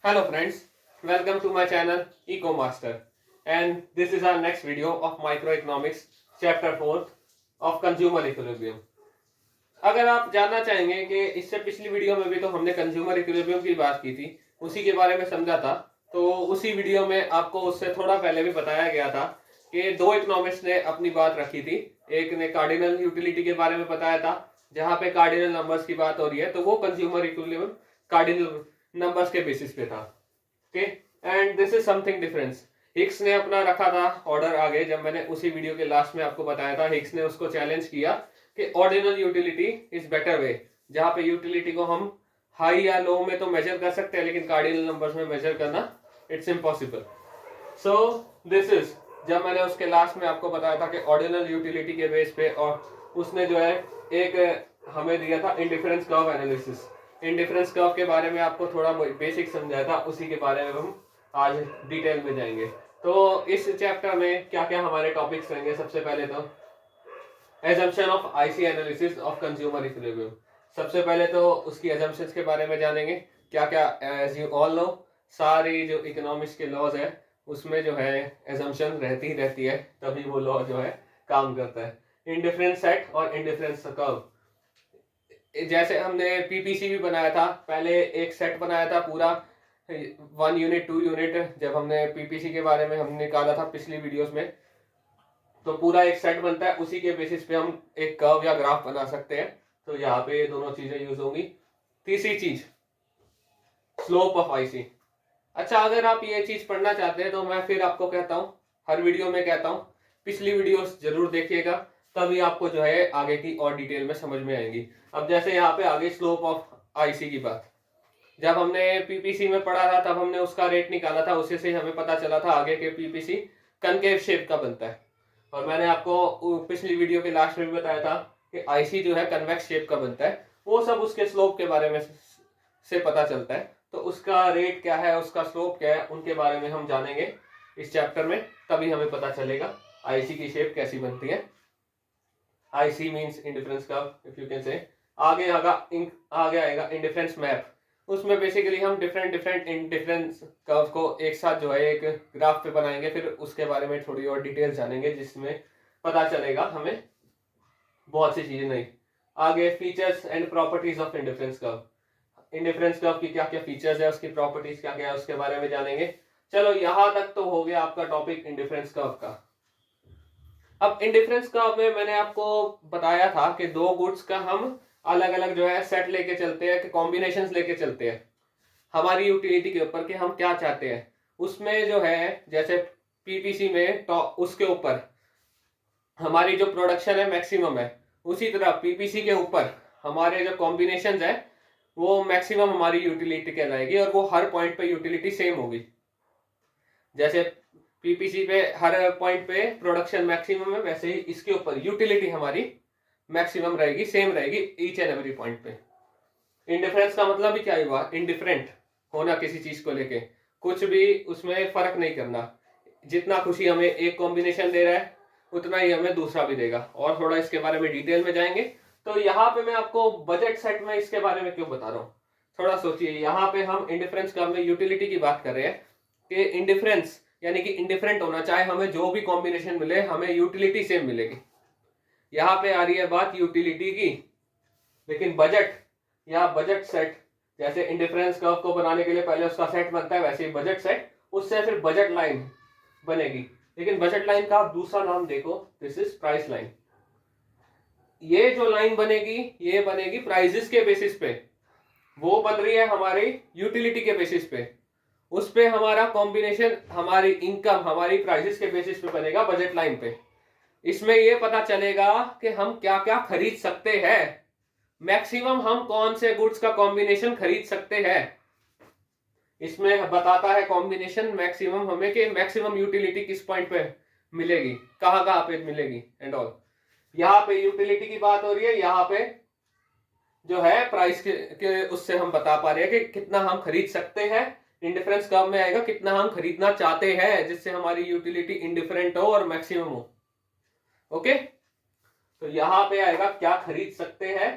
Hello friends, welcome to my channel EcoMaster, and this is our next video of microeconomics chapter 4 of consumer equilibrium. अगर आप जानना चाहेंगे कि इससे पिछली वीडियो में भी तो हमने कंज्यूमर इक्विलिब्रियम की बात की थी, उसी के बारे में समझा था। तो उसी वीडियो में आपको उससे थोड़ा पहले भी बताया गया था कि दो इकोनॉमिस्ट ने अपनी बात रखी थी। एक ने कार्डिनल यूटिलिटी के बारे में बताया था, जहां पे कार्डिनल नंबर्स की बात हो रही है, तो वो कंज्यूमर इक्विलिब्रियम कार्डिनल नंबर्स के बेसिस पे था। Okay, and this is something difference. Hicks ने अपना रखा था ऑर्डर आगे, जब मैंने उसी वीडियो के लास्ट में आपको बताया था, हिक्स ने उसको चैलेंज किया कि ordinal utility is better way, जहां पे यूटिलिटी को हम हाई या लो में तो मेजर कर सकते हैं, लेकिन कार्डिनल नंबर्स में मेजर करना it's impossible. So this is, जब मैंने उसके लास्ट में आपको बताया था कि ऑर्डिनल यूटिलिटी के बेस पे, और उसने जो है एक हमें दिया था indifference curve analysis. Indifference curve के बारे में आपको थोड़ा बेसिक समझाया था, उसी के बारे में हम आज डिटेल में जाएंगे। तो इस चैप्टर में क्या क्या हमारे टॉपिक्स रहेंगे? सबसे पहले तो assumption of IC analysis of consumer equilibrium. सबसे पहले तो उसकी एजम्पशंस के बारे में जानेंगे, क्या क्या। एज यू ऑल नो, सारी जो इकोनॉमिक्स के लॉज है उसमें जो है एजम्पशन रहती है, तभी वो लॉ जो है काम करता है। इंडिफरेंस सेट और इंडिफरेंस कर्व, जैसे हमने पीपीसी भी बनाया था, पहले एक सेट बनाया था पूरा 1 यूनिट 2 यूनिट, जब हमने पीपीसी के बारे में हमने निकाला था पिछली वीडियोस में, तो पूरा एक सेट बनता है, उसी के बेसिस पे हम एक कर्व या ग्राफ बना सकते हैं। तो यहाँ पे ये दोनों चीजें यूज होंगी। तीसरी चीज, स्लोप ऑफ आईसी। अच्छा, अगर आप ये चीज पढ़ना चाहते हैं तो मैं फिर आपको कहता हूँ, हर वीडियो में कहता हूँ, पिछली वीडियोस जरूर देखिएगा, तभी आपको जो है आगे की और डिटेल में समझ में आएंगी। अब जैसे यहाँ पे आगे स्लोप ऑफ आईसी की बात, जब हमने पीपीसी में पढ़ा था तब हमने उसका रेट निकाला था, उसी से हमें पता चला था आगे के पीपीसी कनकेव शेप का बनता है। और मैंने आपको पिछली वीडियो के लास्ट में भी बताया था कि आईसी जो है कन्वेक्स शेप का बनता है। वो सब उसके स्लोप के बारे में से पता चलता है। तो उसका रेट क्या है, उसका स्लोप क्या है, उनके बारे में हम जानेंगे इस चैप्टर में, तभी हमें पता चलेगा आईसी की शेप कैसी बनती है। IC means indifference curve, if you can से। आगे आएगा इंडिफरेंस मैप। उसमें बेसिकली हम डिफरेंट इंडिफरेंस कर्व को एक साथ जो है एक ग्राफ पे बनाएंगे, फिर उसके बारे में थोड़ी और डिटेल जानेंगे, जिसमें पता चलेगा हमें बहुत सी चीजें। नहीं, आगे features and properties of indifference curve. Indifference curve की क्या क्या फीचर्स है, उसकी प्रॉपर्टीज क्या क्या है, उसके बारे में जानेंगे। चलो, यहां तक तो हो गया आपका टॉपिक इंडिफरेंस कर्व का। अब इंडिफरेंस कर्व में मैंने आपको बताया था कि दो गुड्स का हम अलग अलग जो है सेट लेके चलते हैं, कि कॉम्बिनेशंस लेके चलते हैं हमारी यूटिलिटी के ऊपर, कि हम क्या चाहते हैं। उसमें जो है जैसे पीपीसी में तो उसके ऊपर हमारी जो प्रोडक्शन है मैक्सिमम है, उसी तरह पीपीसी के ऊपर हमारे जो कॉम्बिनेशन है वो मैक्सिमम हमारी यूटिलिटी कहलाएगी, और वो हर पॉइंट पे यूटिलिटी सेम होगी। जैसे पीपीसी पे हर पॉइंट पे प्रोडक्शन मैक्सिमम है, वैसे ही इसके ऊपर यूटिलिटी हमारी मैक्सिमम रहेगी, सेम रहेगी ईच एंड एवरी पॉइंट पे। इंडिफरेंस का मतलब भी क्या हुआ? इंडिफरेंट होना किसी चीज को लेके, कुछ भी उसमें फर्क नहीं करना। जितना खुशी हमें एक कॉम्बिनेशन दे रहा है, उतना ही हमें दूसरा भी देगा। और थोड़ा इसके बारे में डिटेल में जाएंगे। तो यहाँ पे मैं आपको बजट सेट में इसके बारे में क्यों बता रहा हूँ, थोड़ा सोचिए। यहाँ पे हम इंडिफरेंस का में यूटिलिटी की बात कर रहे हैं कि इंडिफरेंस यानी कि इंडिफरेंट होना, चाहे हमें जो भी कॉम्बिनेशन मिले हमें यूटिलिटी सेम मिलेगी। यहाँ पे आ रही है बात यूटिलिटी की। लेकिन बजट या बजट सेट, जैसे इंडिफरेंस कर्व को बनाने के लिए पहले उसका सेट बनता है, वैसे ही बजट सेट, उससे फिर बजट लाइन बनेगी। लेकिन बजट लाइन का आप दूसरा नाम देखो, दिस इज प्राइस लाइन। ये जो लाइन बनेगी ये बनेगी प्राइसेस के बेसिस पे, वो बन रही है हमारी यूटिलिटी के बेसिस पे। उस पे हमारा कॉम्बिनेशन, हमारी इनकम हमारी प्राइसेस के बेसिस पे बनेगा बजट लाइन पे। इसमें ये पता चलेगा कि हम क्या क्या खरीद सकते हैं, मैक्सिमम हम कौन से गुड्स का कॉम्बिनेशन खरीद सकते हैं। इसमें बताता है कॉम्बिनेशन मैक्सिमम हमें, कि मैक्सिमम यूटिलिटी किस पॉइंट पे मिलेगी, कहाँ कहाँ पे मिलेगी एंड ऑल। यहाँ पे यूटिलिटी की बात हो रही है, यहाँ पे जो है प्राइस के उससे हम बता पा रहे हैं कि कितना हम खरीद सकते हैं। इंडिफरेंस कर्व में आएगा कितना हम खरीदना चाहते हैं, जिससे हमारी यूटिलिटी इंडिफरेंट हो और मैक्सिमम हो। ओके, तो यहाँ पे आएगा क्या खरीद सकते हैं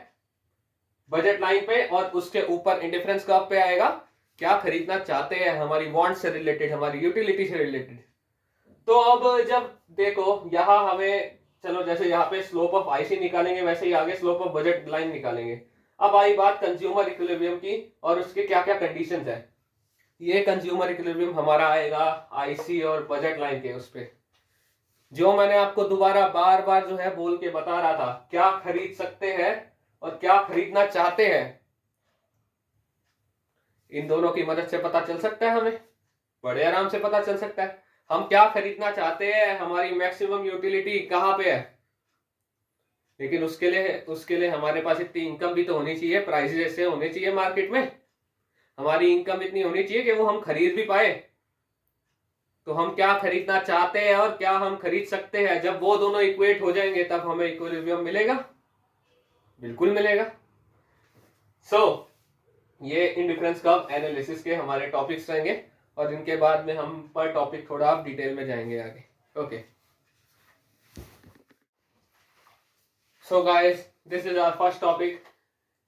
बजट लाइन पे, और उसके ऊपर इंडिफरेंस कर्व पे आएगा क्या खरीदना चाहते हैं, हमारी वांट से रिलेटेड, हमारी यूटिलिटी से रिलेटेड। तो अब जब देखो यहाँ हमें, चलो जैसे यहाँ पे स्लोप ऑफ आईसी निकालेंगे वैसे ही आगे स्लोप ऑफ बजट लाइन निकालेंगे। अब आई बात कंज्यूमर इक्विलिब्रियम की और उसके क्या क्या कंडीशंस है। ये कंज्यूमर इक्विलिब्रियम हमारा आएगा आईसी और बजट लाइन के उस पे, जो मैंने आपको दोबारा बार बार जो है बोल के बता रहा था, क्या खरीद सकते हैं और क्या खरीदना चाहते हैं, इन दोनों की मदद से पता चल सकता है, हमें बड़े आराम से पता चल सकता है। हम क्या खरीदना चाहते हैं, हमारी मैक्सिमम यूटिलिटी कहां पे है, लेकिन उसके लिए हमारे पास इतनी इनकम भी तो होनी चाहिए, प्राइसेस ऐसे होने चाहिए मार्केट में, हमारी इनकम इतनी होनी चाहिए कि वो हम खरीद भी पाए। तो हम क्या खरीदना चाहते हैं और क्या हम खरीद सकते हैं, जब वो दोनों इक्वेट हो जाएंगे तब हमें इक्विलिब्रियम मिलेगा, बिल्कुल मिलेगा। ये इंडिफरेंस कर्व एनालिसिस के हमारे टॉपिक्स रहेंगे और इनके बाद में हम पर टॉपिक थोड़ा आप डिटेल में जाएंगे आगे। Okay, so guys this is our first topic.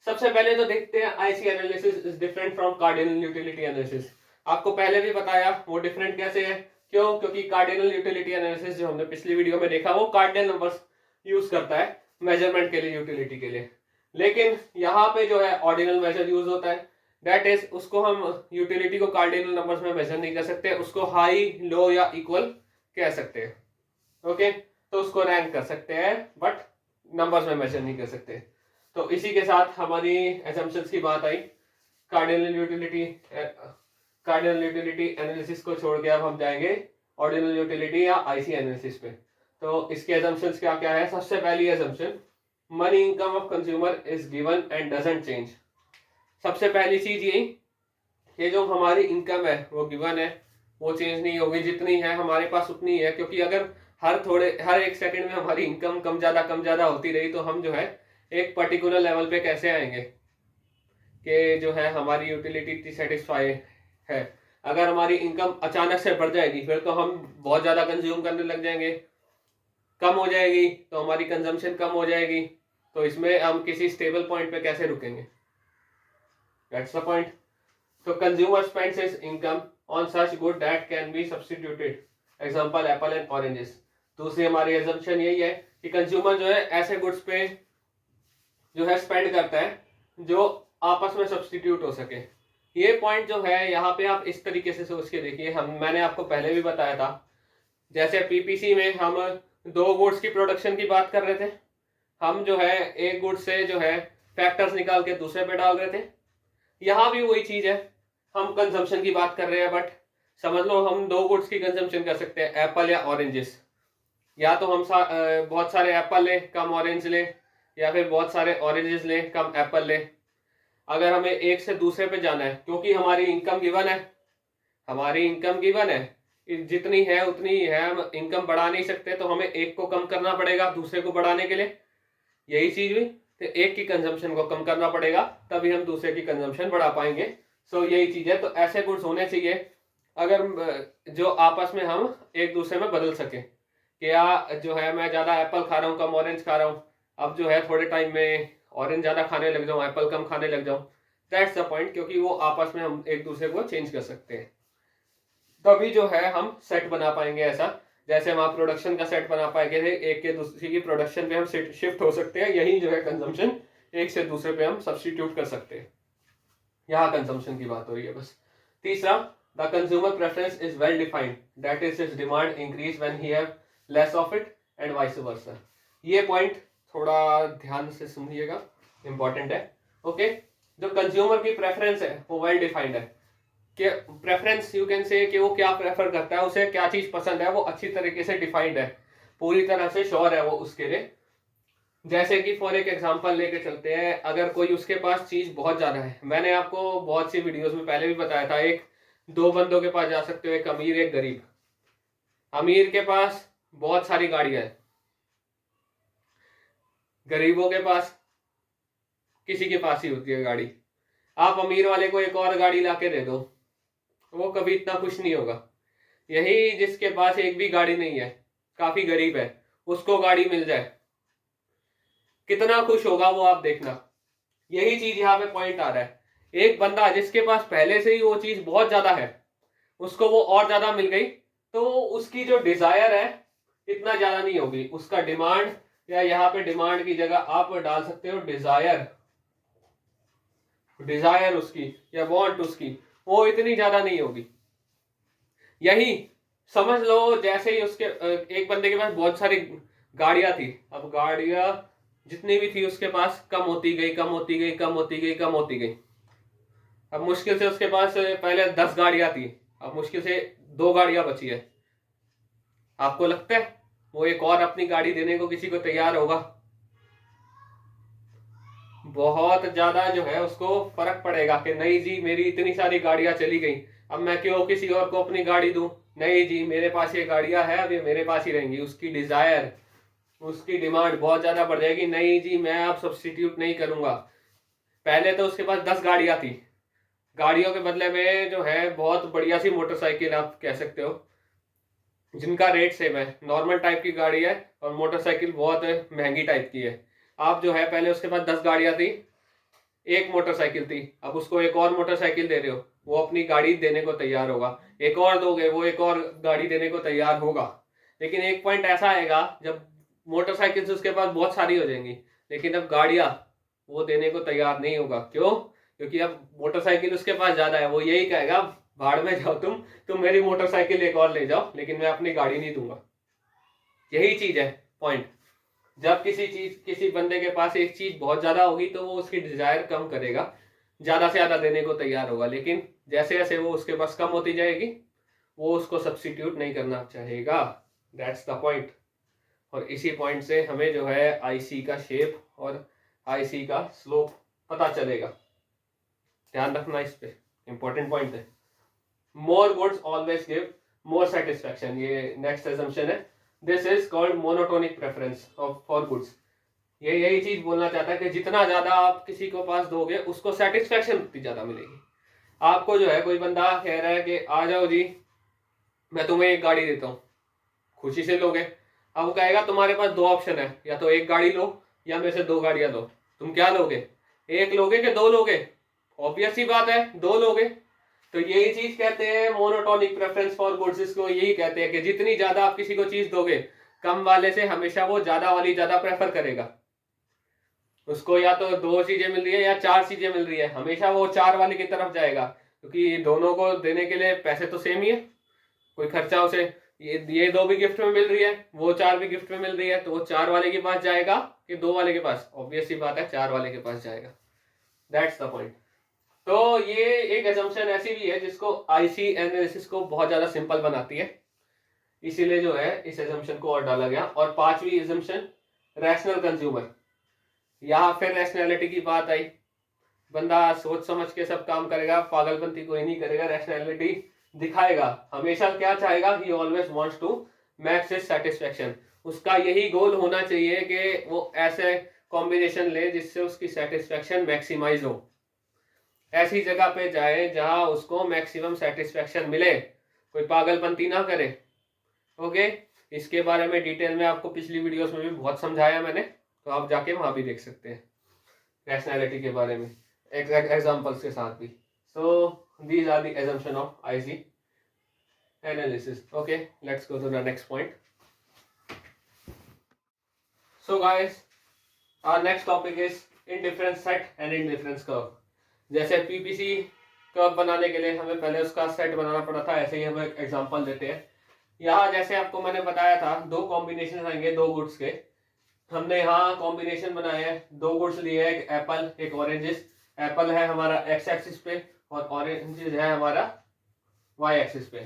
सबसे पहले तो देखते हैं IC analysis is different from cardinal utility analysis. आपको पहले भी बताया वो डिफरेंट कैसे है, क्यों, क्योंकि कार्डिनल यूटिलिटी एनालिसिस जो हमने पिछली वीडियो में देखा वो कार्डिनल नंबर्स यूज करता है मेजरमेंट के लिए, यूटिलिटी के लिए, लेकिन यहाँ पे जो है ऑर्डिनल मेजर यूज होता है। दैट इज, उसको हम यूटिलिटी को कार्डिनल नंबर्स में मेजर नहीं कर सकते, उसको हाई, लो या इक्वल कह सकते हैं। ओके, तो उसको रैंक कर सकते हैं बट नंबर्स में मेजर नहीं कर सकते। तो इसी के साथ हमारी असम्पशंस की बात आई। कार्डिनल यूटिलिटी एनालिसिस को छोड़ के अब हम जाएंगे ऑर्डिनल यूटिलिटी या आईसी एनालिसिस पे। तो इसके असम्पशंस क्या क्या है। सबसे पहली assumption, money income of consumer is given and doesn't change. सबसे पहली चीज यही, ये जो हमारी इनकम है वो गिवन है, वो चेंज नहीं होगी, जितनी है हमारे पास उतनी है। क्योंकि अगर हर एक सेकंड में हमारी इनकम कम ज्यादा होती रही तो हम जो है एक पर्टिकुलर लेवल पे कैसे आएंगे कि जो है हमारी यूटिलिटी सेटिस्फाई है। अगर हमारी इनकम अचानक से बढ़ जाएगी फिर तो हम बहुत ज्यादा कंज्यूम करने लग जाएंगे, कम हो जाएगी तो हमारी कंजम्पशन कम हो जाएगी, तो इसमें हम किसी स्टेबल पॉइंट पे कैसे रुकेंगे, दैट्स द पॉइंट। तो consumer spends his income on such good that can be substituted, example Apple and oranges. दूसरी हमारी एजम्पशन यही है कि कंज्यूमर जो है ऐसे गुड्स पे जो है स्पेंड करता है जो आपस में सब्स्टिट्यूट हो सके। ये पॉइंट जो है यहाँ पे आप इस तरीके से सोच के देखिए, मैंने आपको पहले भी बताया था, जैसे पीपीसी में हम दो गुड्स की प्रोडक्शन की बात कर रहे थे, हम जो है एक गुड से जो है फैक्टर्स निकाल के दूसरे पे डाल रहे थे। यहाँ भी वही चीज है, हम कंजम्पशन की बात कर रहे हैं बट समझ लो हम दो गुड्स की कंजम्पशन कर सकते हैं, एप्पल या ऑरेंजेस। या तो हम बहुत सारे एप्पल ले कम ऑरेंज ले, या फिर बहुत सारे ऑरेंजेस ले कम एप्पल ले। अगर हमें एक से दूसरे पे जाना है, क्योंकि हमारी इनकम गिवन है, जितनी है उतनी ही है, हम इनकम बढ़ा नहीं सकते, तो हमें एक को कम करना पड़ेगा दूसरे को बढ़ाने के लिए। यही चीज हुई, तो एक की कंजम्पशन को कम करना पड़ेगा तभी हम दूसरे की कंजम्पशन बढ़ा पाएंगे। सो यही चीज है। तो ऐसे गुड्स होने चाहिए अगर जो आपस में हम एक दूसरे में बदल सके, कि या जो है मैं ज्यादा एप्पल खा रहा हूँ कम ऑरेंज खा रहा हूँ, अब जो है थोड़े टाइम में ऑरेंज ज्यादा खाने लग जाऊँ एप्पल कम खाने लग जाऊँ। दैट्स द पॉइंट, क्योंकि वो आपस में हम एक दूसरे को चेंज कर सकते हैं, तभी जो है हम सेट बना पाएंगे। ऐसा जैसे हम आप प्रोडक्शन का सेट बना पाएंगे, एक के दूसरी की प्रोडक्शन पे हम शिफ्ट हो सकते हैं, यही जो है कंजम्पशन एक से दूसरे पे हम सब्स्टिट्यूट कर सकते हैं। यहाँ कंजम्पशन की बात हो रही है बस। तीसरा, the consumer preference is well defined, that is his demand increase when he have less of it and vice versa. ये पॉइंट थोड़ा ध्यान से सुनिएगा, इंपॉर्टेंट है। ओके, जो कंज्यूमर की प्रेफरेंस है वो वेल डिफाइंड है, कि प्रेफरेंस यू कैन से कि वो क्या प्रेफर करता है, उसे क्या चीज पसंद है, वो अच्छी तरीके से डिफाइंड है, पूरी तरह से श्योर है वो उसके लिए। जैसे कि फॉर एक एग्जांपल लेके चलते हैं, अगर कोई उसके पास चीज बहुत ज्यादा है, मैंने आपको बहुत सी वीडियोस में पहले भी बताया था, एक दो बंदों के पास जा सकते हो, एक अमीर एक गरीब। अमीर के पास बहुत सारी गाड़ियां हैं, गरीबों के पास किसी के पास ही होती है गाड़ी। आप अमीर वाले को एक और गाड़ी लाके दे दो, वो कभी इतना खुश नहीं होगा। यही जिसके पास एक भी गाड़ी नहीं है, काफी गरीब है, उसको गाड़ी मिल जाए कितना खुश होगा वो, आप देखना। यही चीज यहाँ पे पॉइंट आ रहा है एक बंदा जिसके पास पहले से ही वो चीज बहुत ज्यादा है, उसको वो और ज्यादा मिल गई, तो उसकी जो डिजायर है इतना ज्यादा नहीं होगी, उसका डिमांड, या यहाँ पे डिमांड की जगह आप डाल सकते हो डिजायर, डिजायर उसकी या वांट उसकी वो इतनी ज्यादा नहीं होगी। यही समझ लो जैसे ही उसके एक बंदे के पास बहुत सारी गाड़ियां थी, अब गाड़ियां जितनी भी थी उसके पास कम होती गई, कम होती गई, कम होती गई, कम होती गई। अब मुश्किल से उसके पास पहले 10 गाड़ियां थी, अब मुश्किल से 2 गाड़ियां बची है। आपको लगता है वो एक और अपनी गाड़ी देने को किसी को तैयार होगा? बहुत ज्यादा जो है उसको फर्क पड़ेगा कि नहीं जी मेरी इतनी सारी गाड़ियां चली गई, अब मैं क्यों किसी और को अपनी गाड़ी दूं, नहीं जी मेरे पास ये गाड़ियां है, अब ये मेरे पास ही रहेंगी। उसकी डिजायर, उसकी डिमांड बहुत ज्यादा बढ़ जाएगी, नहीं जी मैं अब सब्स्टिट्यूट नहीं करूंगा। पहले तो उसके पास 10 गाड़ियां थी, गाड़ियों के बदले में जो है बहुत बढ़िया सी मोटरसाइकिल आप कह सकते हो, जिनका रेट सेम है, नॉर्मल टाइप की गाड़ी है और मोटरसाइकिल बहुत महंगी टाइप की है। आप जो है पहले उसके पास 10 गाड़ियां थी, एक मोटरसाइकिल थी, अब उसको एक और मोटरसाइकिल दे रहे हो, वो अपनी गाड़ी देने को तैयार होगा। एक और दोगे, वो एक और गाड़ी देने को तैयार होगा। लेकिन एक पॉइंट ऐसा आएगा जब मोटरसाइकिल उसके पास बहुत सारी हो जाएंगी, लेकिन अब गाड़ियां वो देने को तैयार नहीं होगा। क्यों? क्योंकि अब मोटरसाइकिल उसके पास ज्यादा है, वो यही कहेगा भाड़ में जाओ तुम मेरी मोटरसाइकिल एक और ले जाओ, लेकिन मैं अपनी गाड़ी नहीं दूंगा। यही चीज है पॉइंट। जब किसी बंदे के पास एक चीज बहुत ज्यादा होगी तो वो उसकी डिजायर कम करेगा, ज्यादा से ज्यादा देने को तैयार होगा, लेकिन जैसे जैसे वो उसके पास कम होती जाएगी वो उसको सब्स्टिट्यूट नहीं करना चाहेगा। That's the point. और इसी पॉइंट से हमें जो है आईसी का शेप और आईसी का स्लोप पता चलेगा। ध्यान रखना इस पे, इंपॉर्टेंट पॉइंट है। More goods always give more satisfaction, ये नेक्स्ट assumption है। This is called monotonic preference of for goods. ये यही चीज बोलना चाहता है कि जितना ज्यादा आप किसी को पास दोगे उसको सेटिस्फैक्शन उतनी ज्यादा मिलेगी। आपको जो है कोई बंदा कह रहा है कि आ जाओ जी मैं तुम्हें एक गाड़ी देता हूँ, खुशी से लोगे। अब वो कहेगा तुम्हारे पास 2 ऑप्शन है, या तो एक गाड़ी लो या मेरे से 2 गाड़ियां लो, तुम क्या लोगे? एक लोगे कि 2 लोगे? ऑब्वियस सी बात है 2 लोगे। तो यही चीज कहते हैं मोनोटोनिक प्रेफरेंस फॉर गुड्स, इसको यही कहते हैं कि जितनी ज्यादा आप किसी को चीज दोगे, कम वाले से हमेशा वो ज्यादा वाली ज्यादा प्रेफर करेगा। उसको या तो 2 चीजें मिल रही है या 4 चीजें मिल रही है, हमेशा वो 4 वाले की तरफ जाएगा, क्योंकि दोनों को देने के लिए पैसे तो सेम ही है, कोई खर्चा उसे, ये 2 भी गिफ्ट में मिल रही है, वो 4 भी गिफ्ट में मिल रही है, तो वो 4 वाले के पास जाएगा कि 2 वाले के पास? ऑब्वियस सी बात है 4 वाले के पास जाएगा। That's the point. तो ये एक assumption ऐसी भी है जिसको आईसी एनालिसिस को बहुत ज्यादा सिंपल बनाती है, इसीलिए जो है इस assumption को और डाला गया। और 5वीं assumption रैशनल कंज्यूमर। यहाँ फिर रैशनैलिटी की बात आई, बंदा सोच समझ के सब काम करेगा, पागलपंती कोई नहीं करेगा, रैशनैलिटी दिखाएगा, हमेशा क्या चाहेगा, he always wants to max his satisfaction. उसका यही गोल होना चाहिए कि वो ऐसे कॉम्बिनेशन ले जिससे उसकी सेटिस्फैक्शन मैक्सिमाइज हो, ऐसी जगह पे जाए जहां उसको मैक्सिमम सेटिस्फैक्शन मिले, कोई पागलपंती ना करे। ओके, इसके बारे में डिटेल में आपको पिछली वीडियोस में भी बहुत समझाया मैंने, तो आप जाके वहां भी देख सकते हैं रैशनैलिटी के बारे में एग्जांपल्स के साथ भी। So these are the assumption of IC analysis. Okay, let's go to the next point. So guys, our next topic is indifference set and indifference curve. जैसे पीपीसी कर्व बनाने के लिए हमें पहले उसका सेट बनाना पड़ा था, ऐसे ही हम एक एग्जांपल देते हैं। यहाँ जैसे आपको मैंने बताया था 2 कॉम्बिनेशन आएंगे 2 गुड्स के, हमने यहाँ कॉम्बिनेशन बनाया है, 2 गुड्स लिए, एक एप्पल एक ऑरेंजेस। एप्पल है हमारा एक्स एक्सिस पे और ऑरेंजेस है हमारा वाई एक्सिस पे।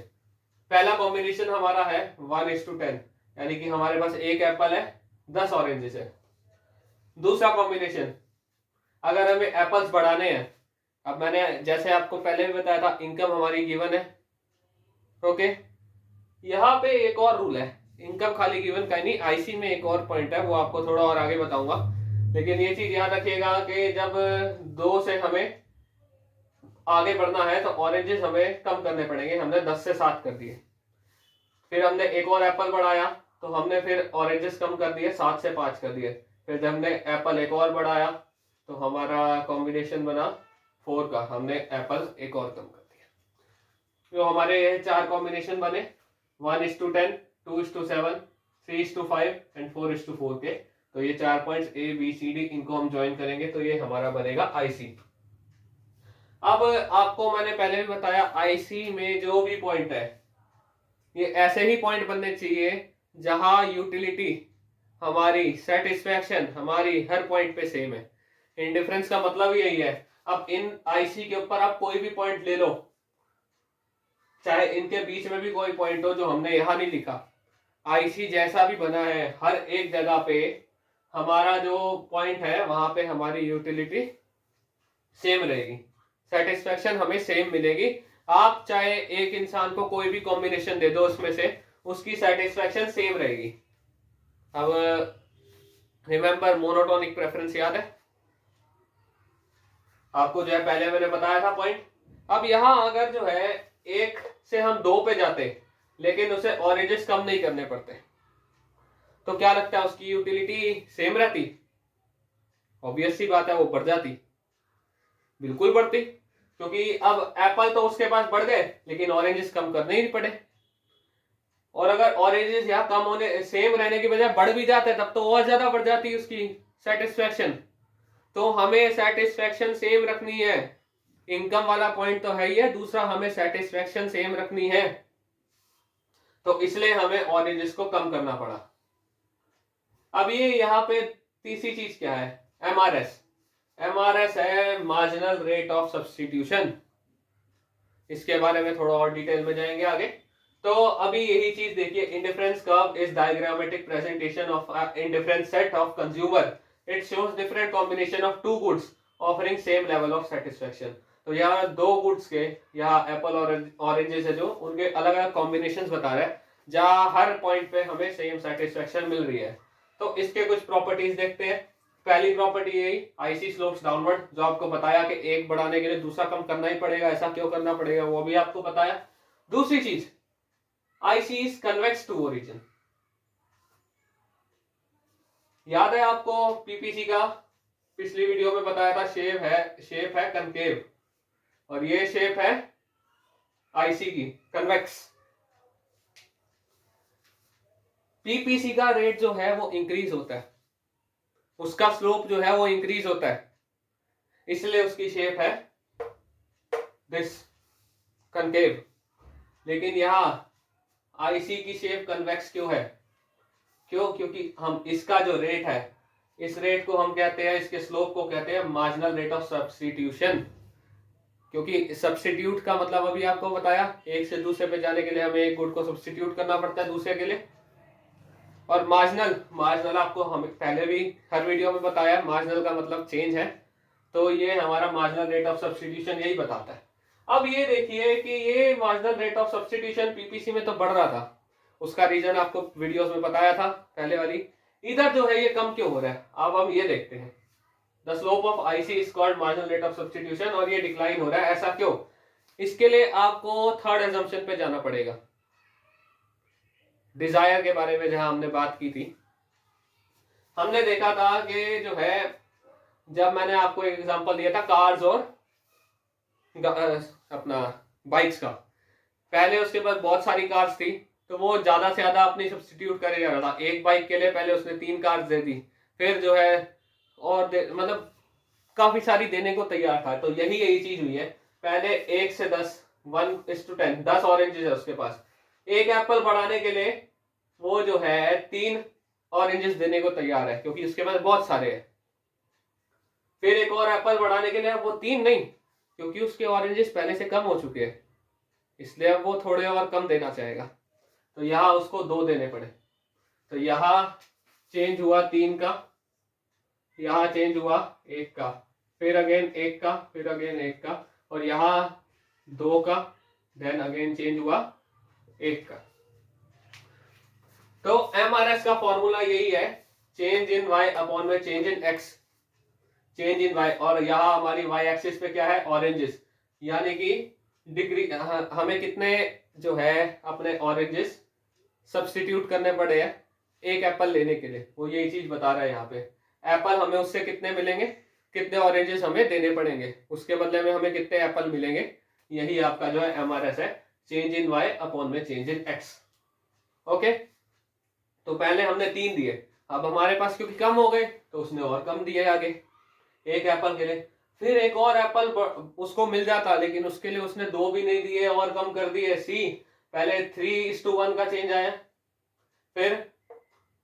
पहला कॉम्बिनेशन हमारा है 1:10, यानी कि हमारे पास एक एप्पल है 10 ऑरेंजेस है। दूसरा कॉम्बिनेशन, अगर हमें एप्पल्स बढ़ाने हैं, अब मैंने जैसे आपको पहले भी बताया था इनकम हमारी गिवन है। ओके, यहाँ पे एक और रूल है, इनकम खाली गिवन का नहीं, आईसी में एक और पॉइंट है, वो आपको थोड़ा और आगे बताऊंगा। लेकिन ये चीज याद रखिएगा कि जब 2 से हमें आगे बढ़ना है तो ऑरेंजेस हमें कम करने पड़ेंगे, हमने 10 से 7 कर दिए। फिर हमने एक और एप्पल बढ़ाया तो हमने फिर ऑरेंजेस कम कर दिए, 7 से 5 कर दिए। फिर जब हमने एप्पल एक और बढ़ाया तो हमारा कॉम्बिनेशन बना 4 का हमने एप्पल एक और कम कर दिया। तो हमारे ये 4 कॉम्बिनेशन बने 1:10, 2:7, 3:5 एंड 4:4 के। तो ये 4 points A B C D, इनको हम ज्वाइन करेंगे तो ये हमारा बनेगा आईसी। अब आपको मैंने पहले भी बताया आईसी में जो भी पॉइंट है ये ऐसे ही पॉइंट बनने चाहिए जहां यूटिलिटी हमारी, सेटिस्फैक्शन हमारी हर पॉइंट पे सेम है। इंडिफरेंस का मतलब यही है। अब इन आईसी के ऊपर आप कोई भी पॉइंट ले लो, चाहे इनके बीच में भी कोई पॉइंट हो जो हमने यहां नहीं लिखा, आईसी जैसा भी बना है हर एक जगह पे हमारा जो पॉइंट है वहां पे हमारी यूटिलिटी सेम रहेगी, सेटिस्फैक्शन हमें सेम मिलेगी। आप चाहे एक इंसान को कोई भी कॉम्बिनेशन दे दो उसमें से, उसकी सेटिस्फैक्शन सेम रहेगी। अब रिमेंबर मोनोटोनिक प्रेफरेंस याद है आपको, जो है पहले मैंने बताया था पॉइंट। अब यहां अगर जो है 1 से हम 2 पे जाते लेकिन उसे ऑरेंजेस कम नहीं करने पड़ते, तो क्या लगता है उसकी यूटिलिटी सेम रहती? ऑब्वियस सी बात है वो बढ़ जाती, बिल्कुल बढ़ती, क्योंकि अब एप्पल तो उसके पास बढ़ गए लेकिन ऑरेंजेस कम करने ही नहीं पड़े। और अगर ऑरेंजेस यहाँ कम होने, सेम रहने की बजाय बढ़ भी जाते तब तो और ज्यादा बढ़ जाती उसकी सेटिस्फैक्शन। तो हमें सेटिस्फैक्शन सेम रखनी है, इनकम वाला पॉइंट तो है ही है, दूसरा हमें सेटिस्फैक्शन सेम रखनी है, तो इसलिए हमें ऑरेंजेस को कम करना पड़ा। अब ये यहाँ पे तीसरी चीज क्या है? एमआरएस। एमआरएस है मार्जिनल रेट ऑफ सब्स्टिट्यूशन। इसके बारे में थोड़ा और डिटेल में जाएंगे आगे। तो अभी यही चीज देखिए, indifference curve is diagrammatic presentation of indifference set of consumer, it shows different combination of two goods offering same level of satisfaction. तो यहाँ 2 गुड्स के, यहाँ एप्पल और ऑरेंजेस है जो, उनके अलग अलग कॉम्बिनेशन बता रहा है जहां हर पॉइंट पे हमें सेम सेटिस्फैक्शन मिल रही है। तो इसके कुछ प्रॉपर्टीज देखते हैं। पहली प्रॉपर्टी यही, आईसी स्लोप्स डाउनवर्ड, जो आपको बताया कि एक बढ़ाने के लिए दूसरा कम करना ही पड़ेगा, ऐसा क्यों करना पड़ेगा वो भी आपको बताया। दूसरी चीज, IC is convex to origin. याद है आपको पीपीसी का पिछली वीडियो में बताया था, शेप है कनकेव, और ये शेप है आईसी की कन्वेक्स। पीपीसी का रेट जो है वो इंक्रीज होता है, उसका स्लोप जो है वो इंक्रीज होता है, इसलिए उसकी शेप है दिस कनकेव। लेकिन यहां आईसी की शेप कन्वेक्स क्यों है? क्यों? क्योंकि हम इसका जो रेट है, इस रेट को हम कहते हैं, इसके स्लोप को कहते हैं मार्जिनल रेट ऑफ सब्स्टिट्यूशन। क्योंकि सब्स्टिट्यूट का मतलब अभी आपको बताया, एक से दूसरे पे जाने के लिए हमें एक गुड को सब्स्टिट्यूट करना पड़ता है दूसरे के लिए। और मार्जिनल आपको हम पहले भी हर वीडियो में बताया, मार्जिनल का मतलब चेंज है, तो ये हमारा मार्जिनल रेट ऑफ सब्स्टिट्यूशन यही बताता है। अब ये देखिए कि ये marginal rate of substitution PPC में तो बढ़ रहा था, उसका रीजन आपको वीडियोस में बताया था पहले वाली। इधर जो है ये कम क्यों हो रहा है, अब हम ये देखते हैं। The slope of IC is called marginal rate of substitution, और ये डिक्लाइन हो रहा है, ऐसा क्यों? इसके लिए आपको थर्ड एजम्पशन पे जाना पड़ेगा, डिजायर के बारे में जहां हमने बात की थी। हमने देखा था कि जो है, जब मैंने आपको एक एग्जांपल दिया था कार्स और अपना बाइक्स का, पहले उसके पास बहुत सारी कार्स थी तो वो ज्यादा से ज्यादा अपनी सब्स्टिट्यूट करे जा रहा था। एक बाइक के लिए पहले उसने 3 कार्स दे दी, फिर जो है और मतलब काफी सारी देने को तैयार था। तो यही चीज हुई है, पहले 1 से 10, 1:10, 10 ऑरेंजेस है उसके पास, एक एप्पल बढ़ाने के लिए वो जो है 3 ऑरेंजेस देने को तैयार है क्योंकि उसके पास बहुत सारे हैं। फिर एक और एप्पल बढ़ाने के लिए वो 3 नहीं, क्योंकि उसके ऑरेंजेस पहले से कम हो चुके हैं, इसलिए अब वो थोड़े और कम देना चाहेगा, तो यहाँ उसको 2 देने पड़े। तो यहाँ चेंज हुआ 3 का, यहाँ चेंज हुआ 1 का, फिर अगेन 1 का, फिर अगेन 1 का, और यहाँ 2 का, देन अगेन चेंज हुआ 1 का। तो एमआरएस का फॉर्मूला यही है, चेंज इन वाई अपॉन में change in x, change in y, और यहाँ हमारी वाई एक्सिस पे क्या है? ऑरेंजेस, यानी कि डिग्री, हमें कितने जो है अपने ऑरेंजेस सब्स्टिट्यूट करने पड़े हैं एक एप्पल लेने के लिए, वो यही चीज बता रहा है यहाँ पे। एप्पल हमें उससे कितने मिलेंगे? कितने ऑरेंजेस हमें देने पड़ेंगे, उसके बदले में हमें कितने एप्पल मिलेंगे, यही आपका जो है MRS है, चेंज इन y अपॉन में चेंज इन x। ओके, तो पहले हमने 3 दिए, अब हमारे पास क्योंकि कम हो गए तो उसने और कम दिए आगे एक एप्पल के लिए। फिर एक और एप्पल उसको मिल जाता, लेकिन उसके लिए उसने 2 भी नहीं दिए और कम कर दिए C। पहले 3:1 का चेंज आया, फिर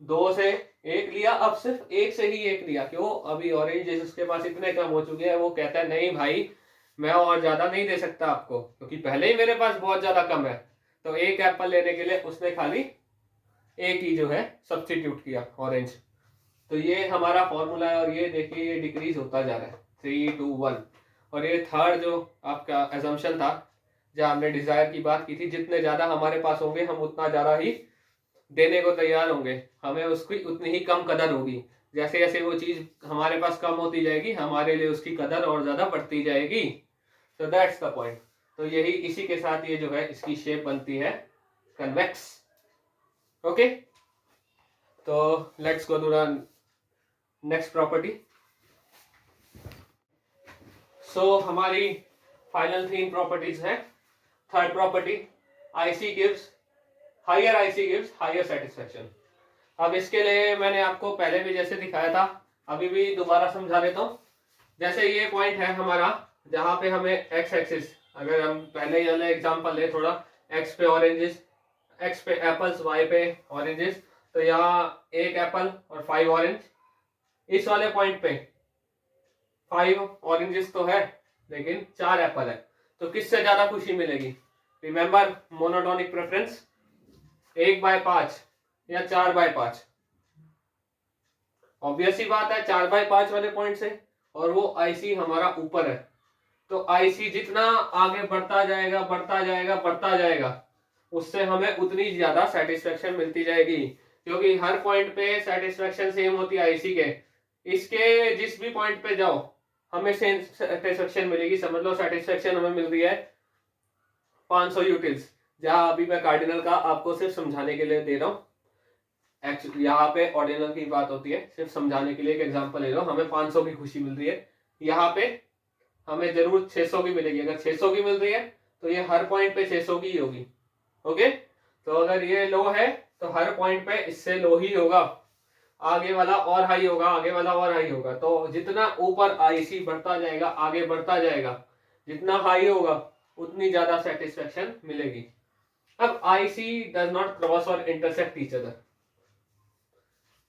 2 से 1 लिया, अब सिर्फ 1 से ही 1 लिया। क्यों? अभी ऑरेंज उसके पास इतने कम हो चुके हैं, वो कहता है नहीं भाई मैं और ज्यादा नहीं दे सकता आपको, क्योंकि पहले ही मेरे पास बहुत ज्यादा कम है। तो एक एप्पल लेने के लिए उसने खाली एक ही जो है सब्स्टिट्यूट किया ऑरेंज। तो ये हमारा फॉर्मूला है, और ये देखिए ये डिक्रीज होता जा रहा है 3:1। और ये थर्ड जो आपका एजम्पशन था, जहाँ हमने डिजायर की बात की थी, जितने ज्यादा हमारे पास होंगे हम उतना ज्यादा ही देने को तैयार होंगे, हमें उसकी उतनी ही कम कदर होगी। जैसे जैसे वो चीज हमारे पास कम होती जाएगी, हमारे लिए उसकी कदर और ज्यादा बढ़ती जाएगी। तो दैट्स द पॉइंट। तो यही इसी के साथ ये जो है इसकी शेप बनती है कन्वेक्स। ओके, तो let's go to the next property. So हमारी फाइनल 3 प्रॉपर्टीज है। Third property, IC gives higher IC gives higher satisfaction. अब इसके लिए मैंने आपको पहले भी जैसे दिखाया था, अभी भी दोबारा समझा देता हूँ। जैसे ये पॉइंट है हमारा, जहां पे हमें एक्स एक्सिस, अगर हम पहले ही वाले एग्जांपल ले थोड़ा, एक्स पे ऑरेंजेस, एक्स पे एप्पल्स, वाई पे ऑरेंजेस, तो यहाँ 1 एप्पल और 5 ऑरेंज। इस वाले पॉइंट पे 5 ऑरेंजेस तो है लेकिन 4 एप्पल है, तो किससे ज्यादा खुशी मिलेगी? रिमेंबर मोनोटोनिक प्रेफरेंस, 1/5 या 4/5। ऑब्वियस ही बात है 4/5 वाले पॉइंट से, और वो IC हमारा ऊपर है, तो IC जितना आगे बढ़ता जाएगा बढ़ता जाएगा बढ़ता जाएगा, उससे हमें उतनी ज्यादा सेटिस्फेक्शन मिलती जाएगी, क्योंकि हर पॉइंट पे सेटिस्फेक्शन सेम होती है IC के। इसके जिस भी पॉइंट पे जाओ हमें सेम सेटिस्फेक्शन मिलेगी। समझ लो सेटिस्फेक्शन हमें मिल रही है 500 यूटिल्स, जहां अभी मैं कार्डिनल का आपको सिर्फ समझाने के लिए दे रहा हूँ। यहाँ पे ऑर्डिनल की बात होती है, सिर्फ समझाने के लिए एक एग्जांपल ले लो। हमें 500 की खुशी मिल रही है, यहाँ पे हमें जरूर 600 की मिलेगी। अगर 600 की मिल रही है तो ये हर पॉइंट पे 600 की ही होगी। ओके, तो अगर ये लो है तो हर पॉइंट पे इससे लो ही होगा, आगे वाला और हाई होगा, आगे वाला और हाई होगा। तो जितना ऊपर IC बढ़ता जाएगा, आगे बढ़ता जाएगा, जितना हाई होगा उतनी ज्यादा सेटिस्फेक्शन मिलेगी। अब IC डज नॉट क्रॉस और इंटरसेक्ट ईच अदर।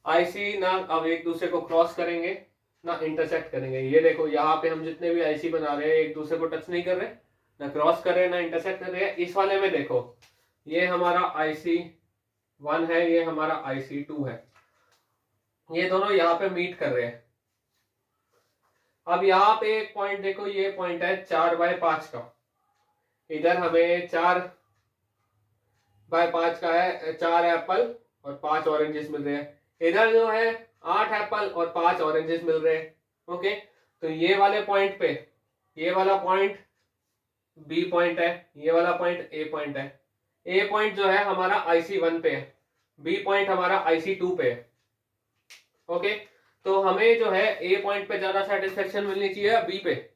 IC ना अब एक दूसरे को क्रॉस करेंगे ना इंटरसेक्ट करेंगे। ये देखो यहाँ पे हम जितने भी IC बना रहे हैं एक दूसरे को टच नहीं कर रहे, ना क्रॉस कर रहे ना इंटरसेक्ट कर रहे हैं। इस वाले में देखो ये हमारा IC1 है, ये हमारा IC2 है, ये दोनों यहाँ पे मीट कर रहे हैं। अब यहाँ पे एक पॉइंट देखो, ये पॉइंट है 4/5 का, इधर हमें 4/5 का है, 4 एप्पल और 5 ऑरेंजेस मिल रहे हैं। इधर जो है 8 एप्पल और 5 ऑरेंजेस मिल रहे हैं। ओके, तो ये वाले पॉइंट पे, ये वाला पॉइंट B पॉइंट है, ये वाला पॉइंट A पॉइंट है। A पॉइंट जो है हमारा IC1 पे है, B पॉइंट हमारा IC2 पे है। ओके, तो हमें जो है A पॉइंट पे ज्यादा सेटिस्फेक्शन मिलनी चाहिए B पे,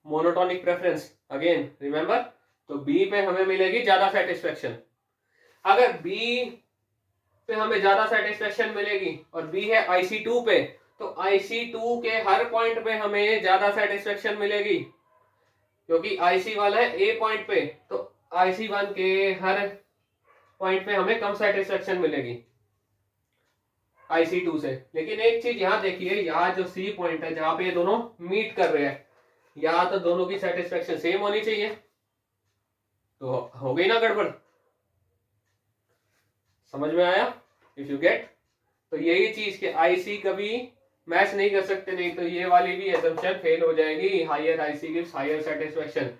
मोनोटोनिक प्रेफरेंस अगेन रिमेंबर। तो B पे हमें मिलेगी ज्यादा सेटिस्फेक्शन। अगर B पे हमें ज्यादा सेटिस्फेक्शन मिलेगी और B है IC2 पे, तो IC2 के हर पॉइंट पे हमें ज्यादा सेटिस्फेक्शन मिलेगी, क्योंकि IC वाला है A पॉइंट पे, तो IC1 के हर पॉइंट पे हमें कम सेटिस्फेक्शन मिलेगी IC2 से। लेकिन एक चीज यहाँ देखिए, यहाँ जो C पॉइंट है जहां पे ये दोनों मीट कर रहे हैं, यहाँ तो दोनों की सेटिस्फेक्शन सेम होनी चाहिए, तो हो गई ना गड़बड़। समझ में आया? इफ यू गेट, तो यही चीज के IC कभी मैच नहीं कर सकते, नहीं तो ये वाली भी assumption फेल हो जाएगी। Higher IC gives higher satisfaction,